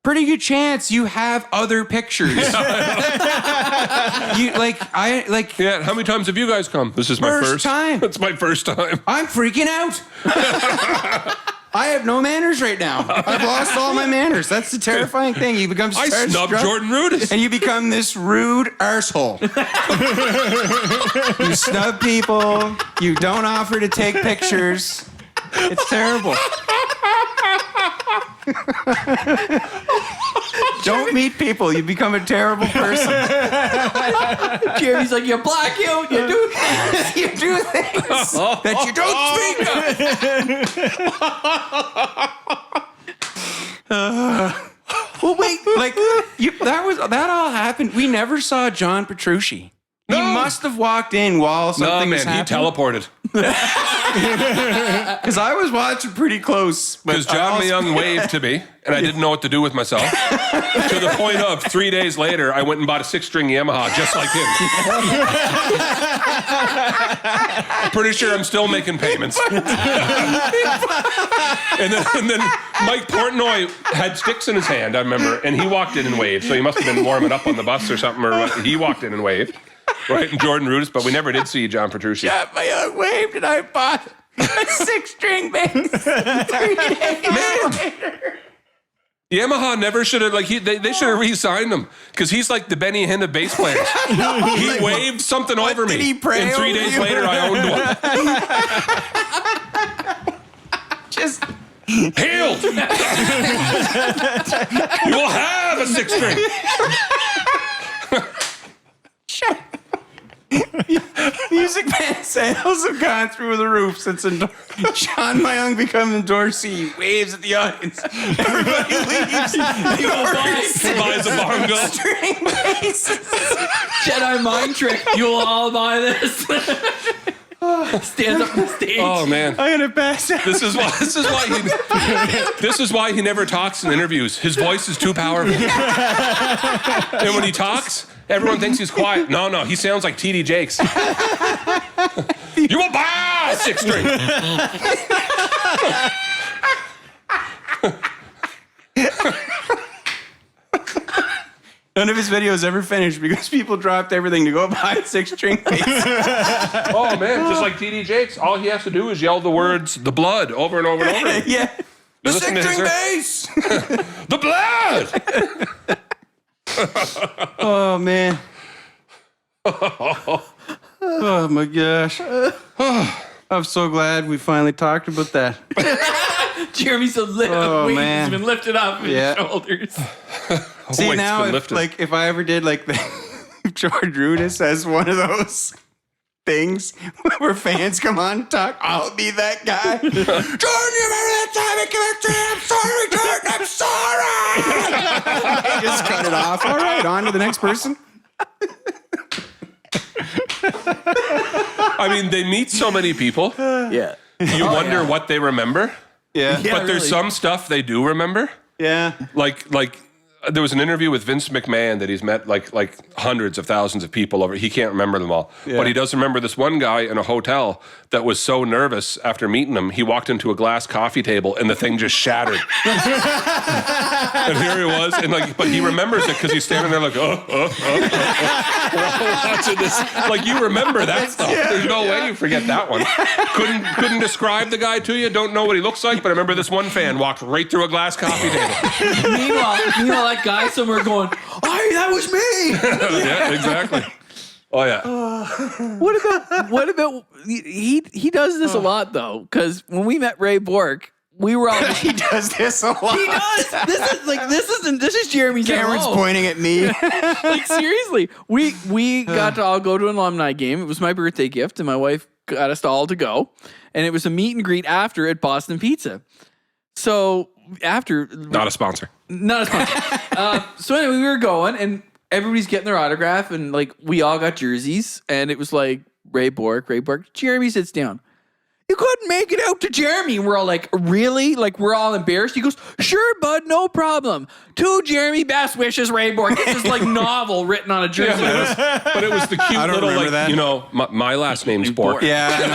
pretty good chance you have other pictures. Yeah, how many times have you guys come? This is my first time. It's my first time. I'm freaking out. I have no manners right now. I've lost all my manners. That's the terrifying thing. You become I snubbed Jordan Rudess. and you become this rude arsehole. You snub people. You don't offer to take pictures. It's terrible. Don't meet people. You become a terrible person. Jeremy's like, you black out, you do things. You do things that you don't speak of. Well, wait, like that all happened. We never saw John Petrucci. He must have walked in while something was happening. He teleported. Because I was watching pretty close. Because John Young waved to me, and I didn't know what to do with myself. To the point of 3 days later, I went and bought a 6-string Yamaha just like him. Pretty sure I'm still making payments. and then Mike Portnoy had sticks in his hand, I remember, and he walked in and waved. So he must have been warming up on the bus or something, or what. He walked in and waved. Right, and Jordan Rudess, but we never did see John Petrucci. John Young waved, and I bought a 6-string bass 3 days later. Yamaha never should have, like, they should have re-signed him, because he's like the Benny Hinn of bass players. He waved something over me, did he pray and 3 over days you? later I owned one. Just Healed! You will have a 6-string. music band sales have gone through the roof since John Young becomes endorsee. He waves at the audience. Everybody leaves. He Buys a bongo. string bass. Jedi mind trick. You'll all buy this. Stands up on the stage. Oh man. I'm gonna pass out. This is why he never talks in interviews. His voice is too powerful. And when he talks, everyone thinks he's quiet. No, he sounds like TD Jakes. You will buy a 6-string. None of his videos ever finished because people dropped everything to go buy a 6-string bass. Oh man, just like TD Jakes, all he has to do is yell the words "the blood" over and over and over. Yeah. The Listen to 6-string his- bass. The blood. Oh man. Oh my gosh. I'm so glad we finally talked about that. Jeremy's so weight has been lifted up his shoulders. See Weight's now, been if, lifted. if I ever did like the George Rudess as one of those things where fans come on and talk, I'll be that guy. Jordan, you remember that time I came up to you? I'm sorry, Jordan, I'm sorry. Just cut it off. All right, on to the next person. I mean, they meet so many people. Yeah. You wonder what they remember. Yeah. But there's some stuff they do remember. Yeah. Like there was an interview with Vince McMahon that he's met like hundreds of thousands of people over. He can't remember them all, but he does remember this one guy in a hotel that was so nervous after meeting him. He walked into a glass coffee table and the thing just shattered. And here he was, and but he remembers it because he's standing there like, watching this. Like you remember that stuff. There's no way you forget that one. Couldn't describe the guy to you. Don't know what he looks like, but I remember this one fan walked right through a glass coffee table. Meanwhile, that guy somewhere going, "Hey, that was me." Yeah, exactly. Oh yeah. What about he does this a lot though, because when we met Ray Bourque, we were all. He does this a lot. He does. This is Jeremy's Cameron's MO. pointing at me. Like seriously, we got to all go to an alumni game. It was my birthday gift, and my wife got us all to go, and it was a meet and greet after at Boston Pizza. So after, Not a sponsor. not as much. So anyway, we were going, and everybody's getting their autograph, and like we all got jerseys, and it was like Ray Bourque. Jeremy sits down. You couldn't make it out to Jeremy. And we're all like, really? Like, we're all embarrassed. He goes, sure, bud, no problem. To Jeremy, best wishes, Ray Bourque. It's this like novel written on a jersey. But it was the cute I don't little, remember like, that. you know, my last name's Bourque. Yeah, I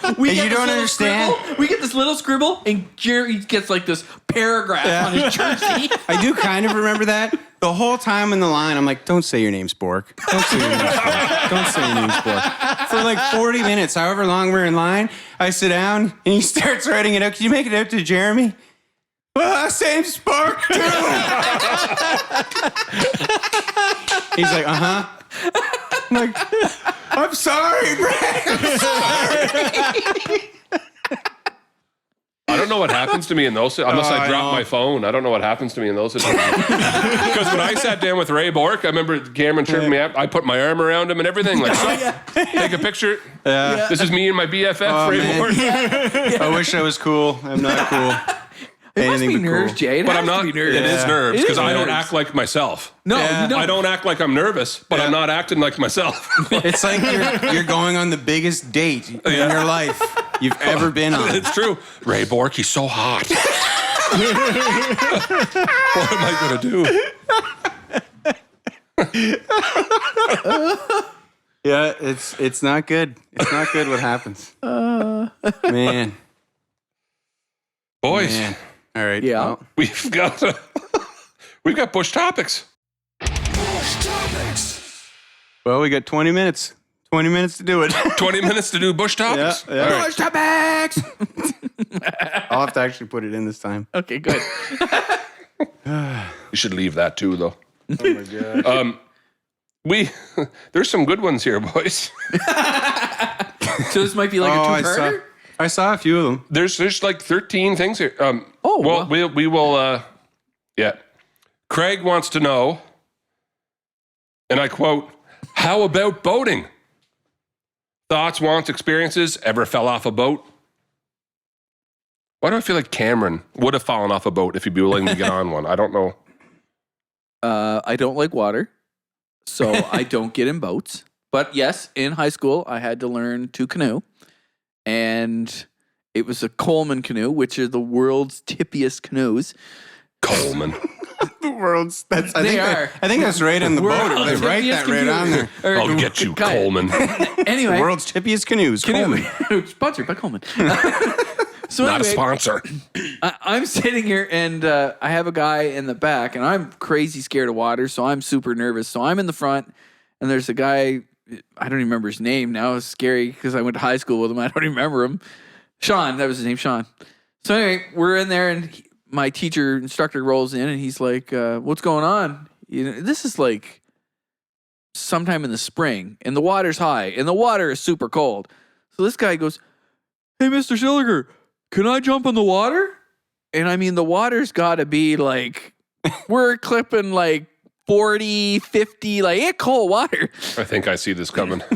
know. We And get you this don't little understand? scribble. We get this little scribble, and Jeremy gets like this paragraph on his jersey. I do kind of remember that. The whole time in the line, I'm like, don't say your name's Bourque. Don't say your name's Bourque. Don't say your name's Bourque. For like 40 minutes, however long we're in line, I sit down and he starts writing it out. Can you make it out to Jeremy? Well, same Bourque too. He's like, I'm like, I'm sorry, Brad. I'm sorry. I don't know what happens to me in those, unless I I drop know. my phone. I don't know what happens to me in those situations. Because when I sat down with Ray Bourque, I remember Cameron tripped me up. I put my arm around him and everything. Like, take a picture. Yeah. This is me and my BFF, Ray man. Bourque. I wish I was cool. I'm not cool. It must Anything be but nerves, cool. Jay. It But has I'm not. to be nerves. It is nerves It because is I don't nerves. act like myself. No, Yeah. you don't. I don't act like I'm nervous, but I'm not acting like myself. It's like you're going on the biggest date in your life you've ever been on. It's true. Ray Bourque, he's so hot. What am I going to do? Yeah, it's not good. It's not good what happens. Man. Boys, Man. All right. Yeah. Well, we've got bush topics. well, we got 20 minutes. 20 minutes to do it. 20 minutes to do bush topics. Yeah, yeah. All right. Bush topics. I'll have to actually put it in this time. Okay, good. You should leave that too, though. Oh my god. There's some good ones here, boys. So this might be like a two-parter? I saw a few of them. There's like 13 things here. Well, wow. we will. Yeah. Craig wants to know, and I quote, "How about boating? Thoughts, wants, experiences? Ever fell off a boat?" Why do I feel like Cameron would have fallen off a boat if he'd be willing to get on one? I don't know. I don't like water, so I don't get in boats. But yes, in high school, I had to learn to canoe. And it was a Coleman canoe, which are the world's tippiest canoes. Coleman. The world's. I are. think that's right on the boat. They World's write that tippiest right on there. canoe. I'll get you, Guy- Coleman. Anyway, World's tippiest canoes. Coleman. canoe. Sponsored by Coleman. So Not a anyway, sponsor. I'm sitting here and I have a guy in the back and I'm crazy scared of water. So I'm super nervous. So I'm in the front and there's a guy, I don't even remember his name now. It's scary because I went to high school with him. I don't even remember him. Sean, that was his name, Sean. So anyway, we're in there and my instructor rolls in and he's like, what's going on? You know, this is like sometime in the spring and the water's high and the water is super cold. So this guy goes, hey, Mr. Schilliger, can I jump in the water? And I mean, the water's got to be like, we're clipping like 40, 50, like it's cold water. I think I see this coming. Anyway,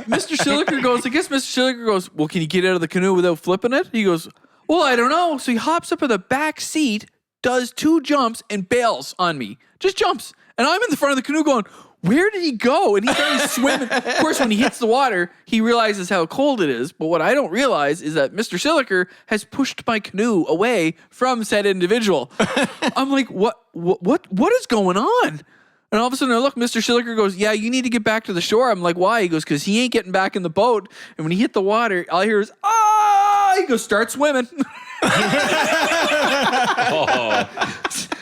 Mr. Schilliger goes, well, can you get out of the canoe without flipping it? He goes, well, I don't know. So he hops up in the back seat, does 2 jumps and bails on me. Just jumps. And I'm in the front of the canoe going, where did he go? And he started swimming. Of course, when he hits the water, he realizes how cold it is. But what I don't realize is that Mr. Schilliger has pushed my canoe away from said individual. I'm like, what is going on? And all of a sudden, I look, Mr. Schilliger goes, yeah, you need to get back to the shore. I'm like, why? He goes, because he ain't getting back in the boat. And when he hit the water, all I hear is, ah! He goes, start swimming.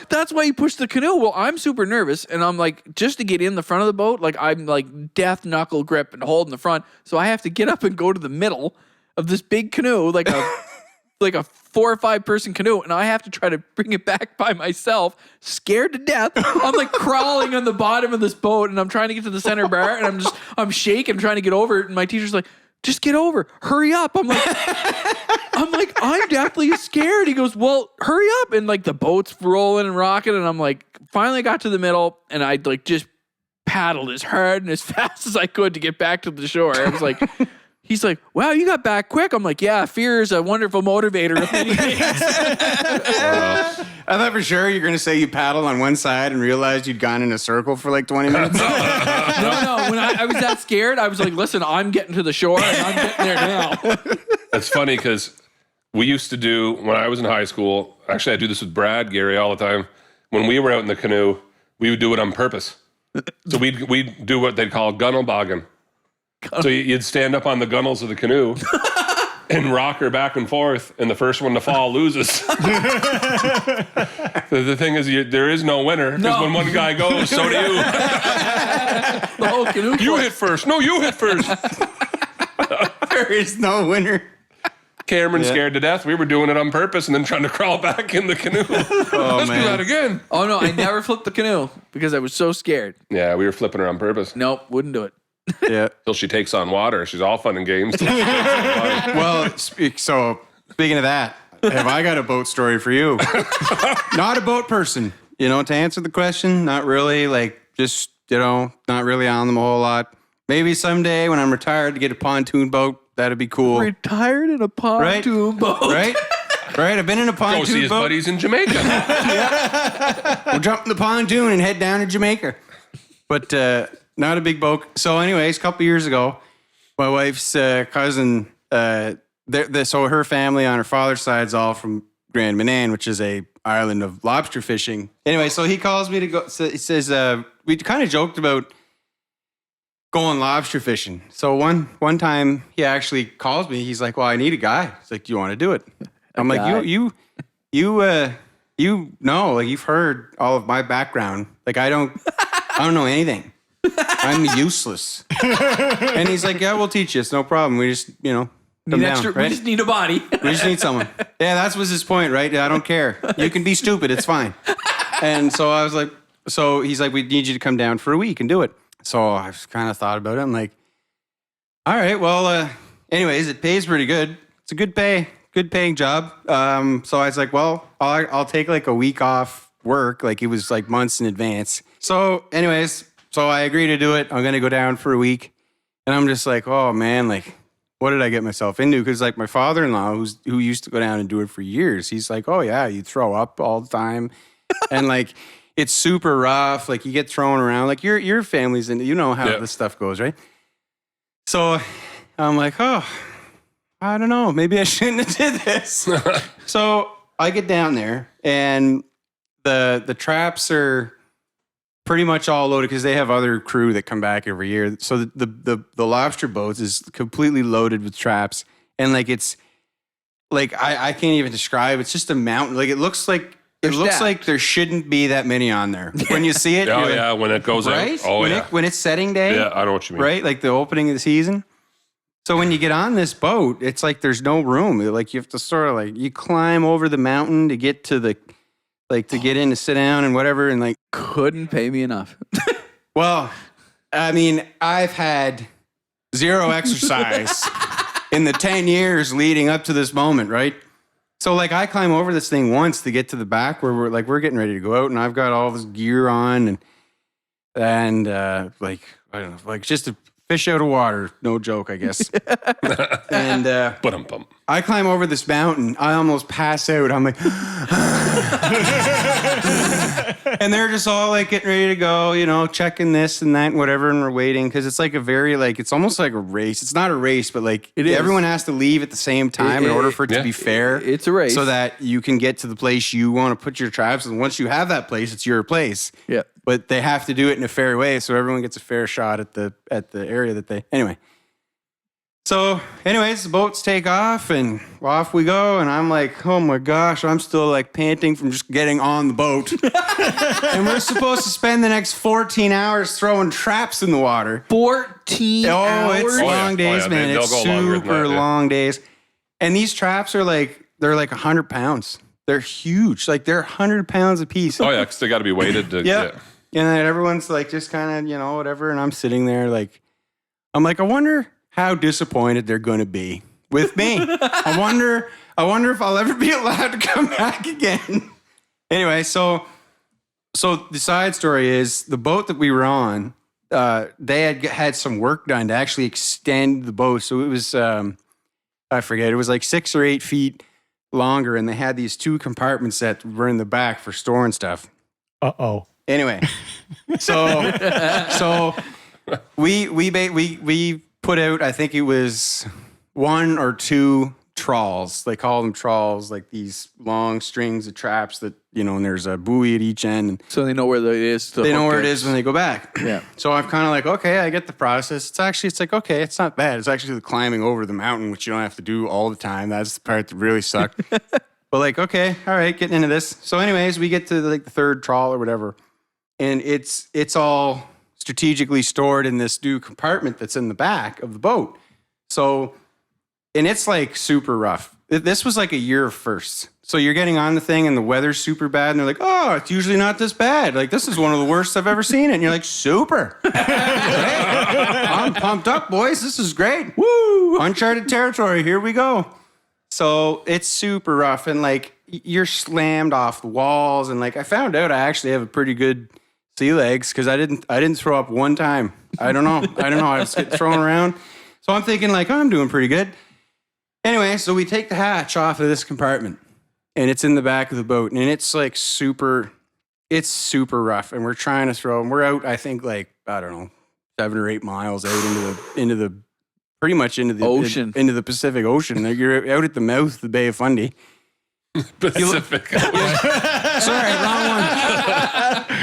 That's why he pushed the canoe. Well, I'm super nervous, and I'm like, just to get in the front of the boat, like I'm like death knuckle grip and holding the front. So I have to get up and go to the middle of this big canoe, like a 4 or 5 person canoe, and I have to try to bring it back by myself, scared to death. I'm like crawling on the bottom of this boat, and I'm trying to get to the center bar, and I'm shaking, trying to get over it. And my teacher's like, just get over. Hurry up. I'm like, I'm deathly scared. He goes, well, hurry up. And like the boat's rolling and rocking. And I'm like, finally got to the middle and I like just paddled as hard and as fast as I could to get back to the shore. I was like, he's like, wow, you got back quick. I'm like, yeah, fear is a wonderful motivator of many things. I thought for sure you're going to say you paddled on one side and realized you'd gone in a circle for like 20 minutes. No. When I was that scared, I was like, listen, I'm getting to the shore and I'm getting there now. That's funny because we used to do, when I was in high school, actually I do this with Brad, Gary, all the time. When we were out in the canoe, we would do it on purpose. So we'd do what they'd call gunnel bogging. So you'd stand up on the gunnels of the canoe and rock her back and forth, and the first one to fall loses. The thing is, there is no winner, because when one guy goes, so do you. The whole canoe. You hit first. No, you hit first. There is no winner. Cameron scared to death. We were doing it on purpose and then trying to crawl back in the canoe. Let's do that again. Oh, no, I never flipped the canoe because I was so scared. Yeah, we were flipping her on purpose. Nope, wouldn't do it. Yeah. Till she takes on water. She's all fun and games. Well, so speaking of that, have I got a boat story for you? Not a boat person. To answer the question, not really. Like, just, not really on them a whole lot. Maybe someday when I'm retired to get a pontoon boat, that'd be cool. Retired in a pontoon boat. Right? Right? I've been in a pontoon boat. Go see his buddies in Jamaica. We'll jump in the pontoon and head down to Jamaica. But not a big boat. So anyways, a couple years ago, my wife's cousin, so her family on her father's side is all from Grand Manan, which is a island of lobster fishing. Anyway, so he calls me to go. So he says, we kind of joked about going lobster fishing. So one time he actually calls me. He's like, well, I need a guy. He's like, do you want to do it? I'm like, you know, like you've heard all of my background. Like I don't know anything. I'm useless. And he's like, yeah, we'll teach you. It's no problem. We just, come down, right? We just need a body. We just need someone. Yeah, that was his point, right? I don't care. You can be stupid. It's fine. And so I was like, so he's like, we need you to come down for a week and do it. So I've kind of thought about it. I'm like, all right, well, anyways, it pays pretty good. It's a good paying job. So I was like, well, I'll take like a week off work. Like it was like months in advance. So anyways, so I agree to do it. I'm going to go down for a week. And I'm just like, oh man, like what did I get myself into? Because like my father-in-law who used to go down and do it for years, he's like, oh yeah, you throw up all the time. And like, it's super rough. Like you get thrown around. Like your family's in. You know how this stuff goes, right? So I'm like, oh, I don't know. Maybe I shouldn't have did this. So I get down there, and the traps are pretty much all loaded because they have other crew that come back every year. So the lobster boats is completely loaded with traps, and like it's like I can't even describe. It's just a mountain. Like it looks like. It looks like there shouldn't be that many on there. When you see it, oh yeah, when it goes right? out. Oh yeah. When it's setting day. Yeah, I know what you mean. Right? Like the opening of the season. So when you get on this boat, it's like there's no room. Like you have to sort of like you climb over the mountain to get to the to get in to sit down and whatever and like couldn't pay me enough. Well, I mean, I've had zero exercise in the 10 years leading up to this moment, right? So like I climb over this thing once to get to the back where we're getting ready to go out, and I've got all this gear on and like I don't know, like just to fish out of water, no joke, I guess. And I climb over this mountain. I almost pass out. I'm like, and they're just all like getting ready to go, checking this and that and whatever, and we're waiting because it's like a very it's almost like a race. It's not a race, but like everyone has to leave at the same time in order for it to be fair. It's a race, so that you can get to the place you want to put your traps, and once you have that place, it's your place. Yeah. But they have to do it in a fair way, so everyone gets a fair shot at the area that they. Anyway. So, anyways, the boats take off and off we go, and I'm like, oh my gosh, I'm still like panting from just getting on the boat. And we're supposed to spend the next 14 hours throwing traps in the water. 14 hours? It's long days, man. It's super long days. And these traps are they're like 100 pounds. They're huge. Like they're 100 pounds a piece. Oh yeah, because they got to be weighted to. Yeah. And then everyone's like just kind of, whatever. And I'm sitting there I'm like, I wonder how disappointed they're going to be with me. I wonder if I'll ever be allowed to come back again. Anyway, so the side story is the boat that we were on, they had some work done to actually extend the boat. So it was, I forget, it was like 6 or 8 feet longer, and they had these 2 compartments that were in the back for storing stuff. Uh-oh. Anyway, so we put out, I think it was 1 or 2 trawls. They call them trawls, like these long strings of traps that, and there's a buoy at each end. And So they know where it is. they know where it is when they go back. Yeah. So I'm kind of like, okay, I get the process. It's like, okay, it's not bad. It's actually the climbing over the mountain, which you don't have to do all the time. That's the part that really sucked. But like, okay, all right, getting into this. So anyways, we get to like the 3rd trawl or whatever. And it's all strategically stored in this new compartment that's in the back of the boat. So, and it's like super rough. This was like a year of firsts. So you're getting on the thing and the weather's super bad. And they're like, oh, it's usually not this bad. Like, this is one of the worst I've ever seen it. And you're like, super. Hey, I'm pumped up, boys. This is great. Woo! Uncharted territory. Here we go. So it's super rough. And like, you're slammed off the walls. And like, I found out I actually have a pretty good sea legs because I didn't throw up one time. I don't know. I was getting thrown around. So I'm thinking like, oh, I'm doing pretty good. Anyway, so we take the hatch off of this compartment and it's in the back of the boat and it's like super rough. And we're trying to throw, and we're out, I think like, I don't know, 7 or 8 miles out into the pretty much into the ocean, into the Pacific Ocean. Like you're out at the mouth of the Bay of Fundy. Pacific. Sorry, wrong one.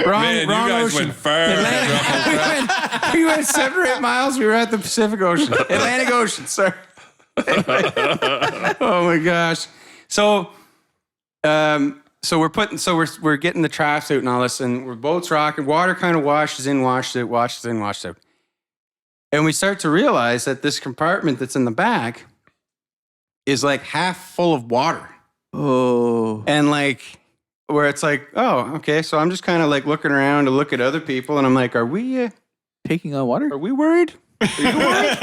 Wrong Man, you guys ocean. went far. We went 7 or 8 miles. We were at the Pacific Ocean, Atlantic Ocean. Sorry. Oh my gosh. So we're getting the traps out and all this, and we're boats rocking. Water kind of washes in, washes out. And we start to realize that this compartment that's in the back is like half full of water. Oh. And like, where it's like, oh, okay. So I'm just kind of like looking around to look at other people, and I'm like, are we Taking on water? Are we worried? Are you worried?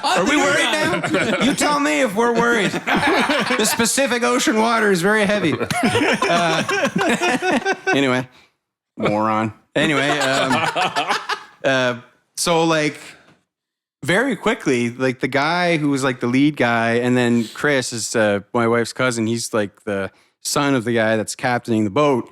Are we worried now? You tell me if we're worried. The Pacific Ocean water is very heavy. Anyway, moron. Anyway, so like very quickly, like the guy who was like the lead guy, and then Chris is my wife's cousin. He's like the son of the guy that's captaining the boat.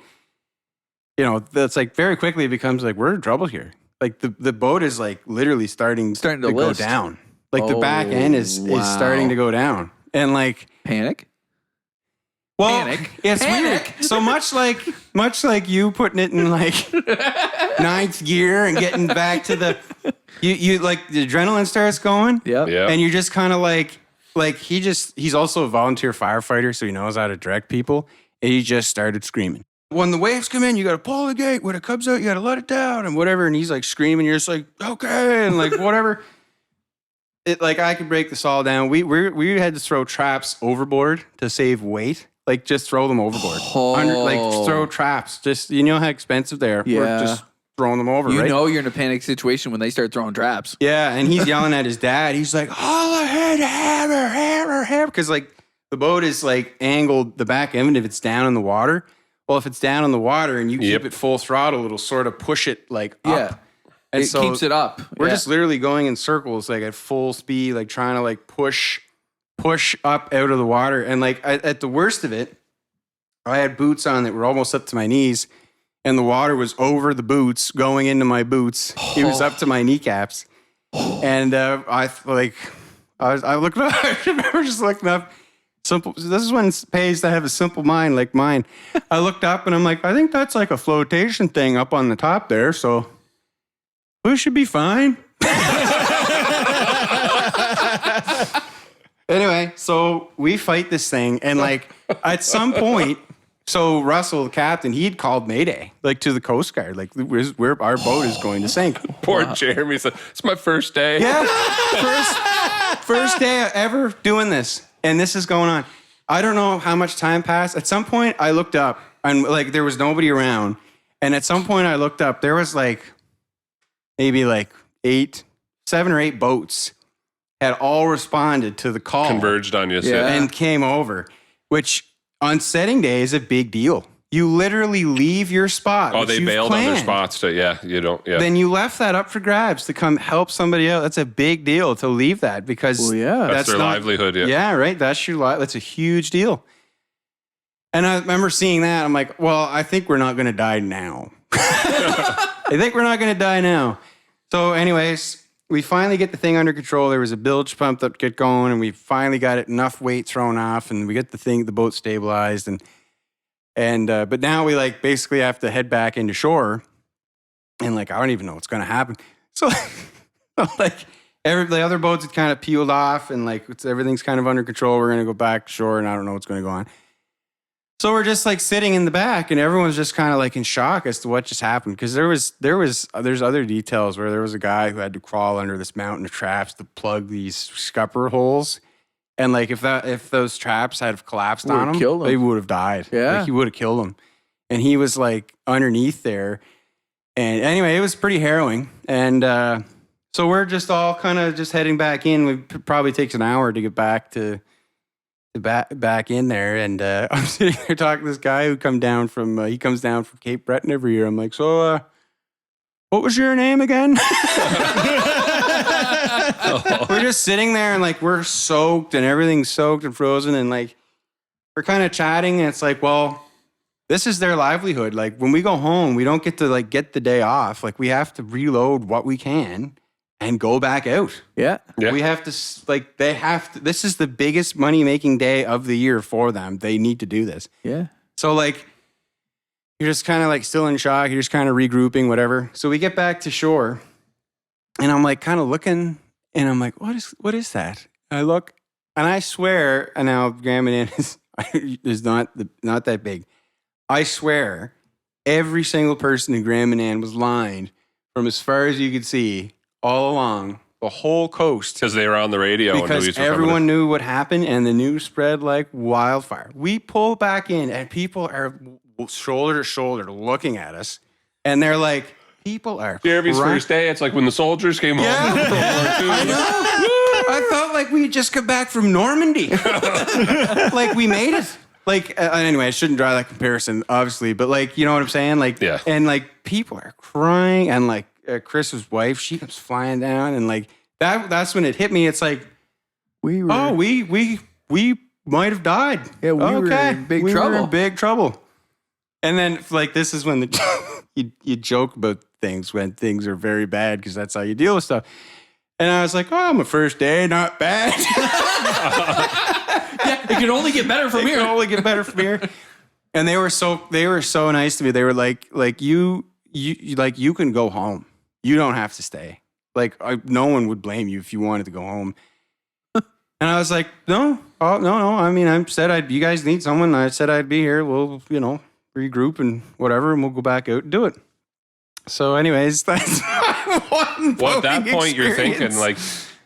That's like very quickly it becomes like we're in trouble here. Like the boat is like literally starting to go down. Like the back end is starting to go down. And like panic. Well, Panic. it's Panic. weird. So much like you putting it in like 9th gear and getting back to the you like the adrenaline starts going. Yep. Yeah. And you're just kind of like he's also a volunteer firefighter, so he knows how to direct people. And he just started screaming. When the waves come in, you got to pull the gate. When it comes out, you got to let it down and whatever. And he's like screaming. You're just like, okay. And like, whatever. I could break this all down. We had to throw traps overboard to save weight. Like just throw them overboard. Throw traps. Just, you know how expensive they are. Yeah. We're just throwing them over, right? You're in a panic situation when they start throwing traps. Yeah. And he's yelling at his dad. He's like, haul ahead, hammer. Because like the boat is like angled, the back end if it's down in the water. Well, if it's down in the water and you keep it full throttle, it'll sort of push it like up. Yeah. And It keeps it up. We're just literally going in circles, like at full speed, like trying to like push up out of the water. And like at the worst of it, I had boots on that were almost up to my knees, and the water was over the boots, going into my boots. It was up to my kneecaps. And I looked up. I remember just looking up. Simple. This is when it pays to have a simple mind like mine. I looked up and I'm like, I think that's like a flotation thing up on the top there. So we should be fine. Anyway, so we fight this thing. And like at some point, so Russell, the captain, he had called Mayday, like to the Coast Guard, like where our boat is going to sink. Poor Jeremy said, it's my first day. Yeah. First day ever doing this. And this is going on. I don't know how much time passed. At some point, I looked up and like there was nobody around. And at some point, I looked up. There was like maybe like 8 7 or 8 boats had all responded to the call. Converged on you. So. Yeah. And came over, which on setting day is a big deal. You literally leave your spot. Oh, which they you've bailed on their planned. spots to, you don't, Then you left that up for grabs to come help somebody else. That's a big deal to leave that because Well, yeah. That's their livelihood, yeah. Yeah, right. That's your that's a huge deal. And I remember seeing that. I'm like, well, I think we're not going to die now. I think we're not going to die now. So anyways, we finally get the thing under control. There was a bilge pump that get going, and we finally got it enough weight thrown off, and we get the boat stabilized, and but now we like basically have to head back into shore, and like I don't even know what's gonna happen. So like the other boats had kind of peeled off, and like everything's kind of under control. We're gonna go back to shore, and I don't know what's gonna go on. So we're just like sitting in the back, and everyone's just kind of like in shock as to what just happened. Because there's other details where there was a guy who had to crawl under this mountain of traps to plug these scupper holes, and like if those traps had collapsed on him, killed him. they would have died. Yeah. Like he would have killed him, and he was like underneath there. And anyway, it was pretty harrowing. And so we're just all kind of just heading back in. It probably takes an hour to get back back in there, and I'm sitting there talking to this guy who comes down from Cape Breton every year. I'm like, so what was your name again? We're just sitting there and like we're soaked and everything's soaked and frozen, and like we're kind of chatting, and it's like, well, this is their livelihood. Like when we go home, we don't get to like get the day off. Like we have to reload what we can and go back out. Yeah. Yeah. We have to, like, they have to, this is the biggest money-making day of the year for them. They need to do this. Yeah. So, like, you're just kind of, like, still in shock. You're just kind of regrouping, whatever. So we get back to shore, and I'm, like, kind of looking, and I'm like, what is that? And I look, and I swear, and now Graham is not that big. I swear, every single person in Graham was lined from as far as you could see all along the whole coast. Because they were on the radio. Because everyone knew what happened, and the news spread like wildfire. We pull back in, and people are shoulder to shoulder looking at us, and they're like, people are Jeremy's first day, it's like when the soldiers came home from World War II. I know. I felt like we had just come back from Normandy. Like we made it. Like, anyway, I shouldn't draw that comparison, obviously, but like, you know what I'm saying? Like, Yeah. And like, people are crying, and like, Chris's wife, she comes flying down, and like, that's when it hit me. It's like, We were. oh, we might have died. Yeah, we were in big we trouble. were in big trouble. And then, like, this is when you joke about things when things are very bad, because that's how you deal with stuff. And I was like, oh, my first day, not bad. Yeah, it can only get better from It here. can only get better from here. And they were so nice to me. They were like you can go home. You don't have to stay. Like no one would blame you if you wanted to go home. And I was like, no. I mean, you guys need someone. I said I'd be here. We'll, regroup and whatever, and we'll go back out and do it. So anyways, that's one Well, at that point, you're thinking, experience. like,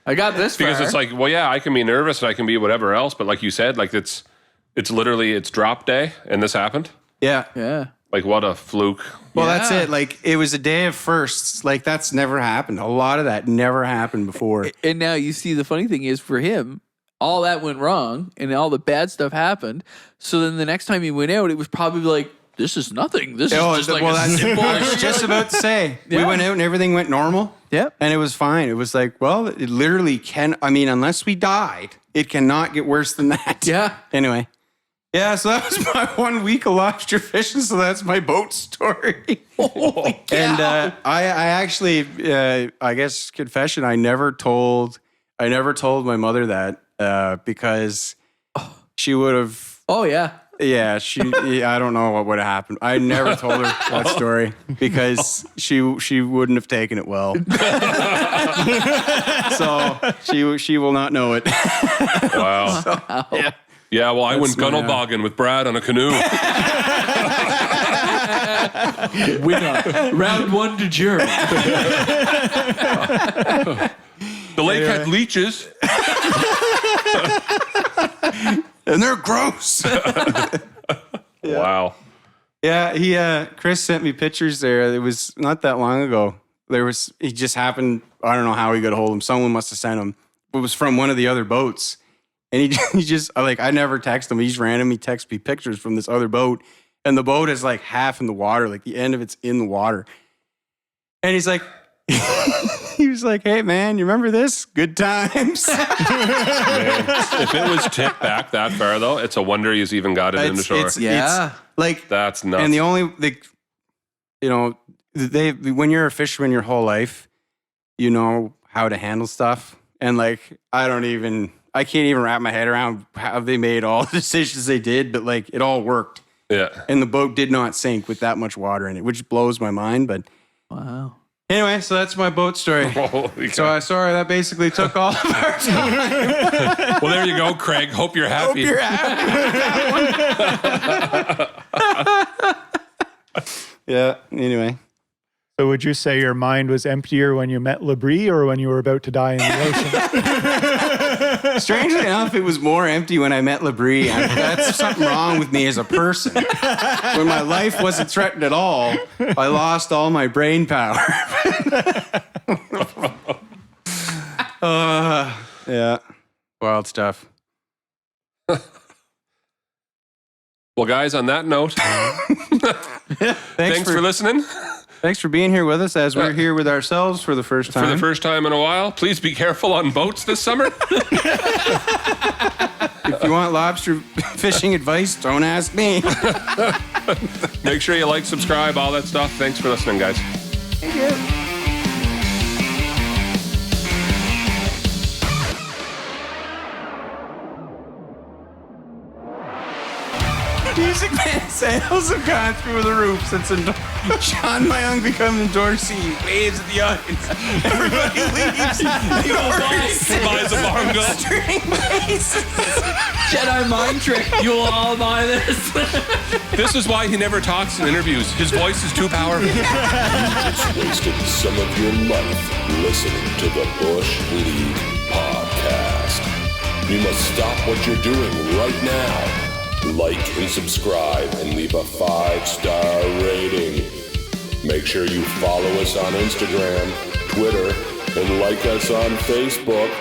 I got this because far. it's like, well, yeah, I can be nervous and I can be whatever else, but like you said, like it's literally drop day, and this happened. Yeah. Yeah. Like what a fluke. Well, that's Yeah. it. Like it was a day of firsts. Like that's never happened. A lot of that never happened before. And now you see the funny thing is for him, all that went wrong and all the bad stuff happened. So then the next time he went out, it was probably like, this is nothing. This is just like a simple. I was just about to say. We Yeah. went out and everything went normal. Yep. And it was fine. It was like, well, it literally unless we died, it cannot get worse than that. Yeah. Anyway. Yeah, so that was my 1 week of lobster fishing. So that's my boat story. And I actually, I guess confession, I never told my mother that because she would have. Oh, yeah. Yeah, I don't know what would have happened. I never told her that story because she wouldn't have taken it well. So she will not know it. Wow. Yeah, well, I went gunnelbogging with Brad on a canoe. Winner. Round 1 to Jeremy. The lake had leeches. And they're gross. Wow. Yeah, Chris sent me pictures there. It was not that long ago. he just happened, I don't know how he got a hold of him. Someone must have sent him. It was from one of the other boats. And he just, like, I never text him. He texts me pictures from this other boat. And the boat is like half in the water, like the end of it's in the water. And he's like, he was like, hey, man, you remember this? Good times. Man, if it was tipped back that far, though, it's a wonder he's even got it in the shore. It's like, that's nuts. And the only, when you're a fisherman your whole life, you know how to handle stuff. And like, I can't even wrap my head around how they made all the decisions they did, but like, it all worked. Yeah. And the boat did not sink with that much water in it, which blows my mind. But wow. Anyway, so that's my boat story. Holy so sorry, that basically took all of our time. Well, there you go, Craig. Hope you're happy. Hope you're happy with that one. Yeah, anyway. So would you say your mind was emptier when you met Labrie or when you were about to die in the ocean? Strangely enough, it was more empty when I met Labrie. That's something wrong with me as a person. When my life wasn't threatened at all, I lost all my brain power. Yeah. Wild stuff. Well, guys, on that note, thanks for listening. Thanks for being here with us as we're here with ourselves for the first time. For the first time in a while. Please be careful on boats this summer. If you want lobster fishing advice, don't ask me. Make sure you like, subscribe, all that stuff. Thanks for listening, guys. Thank you. Music band sales have gone through the roof since Sean Myung become endorsee. He waves at the audience. Everybody leaves. Buys a bongo. String bass. Jedi mind trick. You'll all buy this. This is why he never talks in interviews. His voice is too powerful. You just wasted some of your life listening to the Bush League podcast. You must stop what you're doing right now. Like and subscribe and leave a 5-star rating. Make sure you follow us on Instagram, Twitter, and like us on Facebook.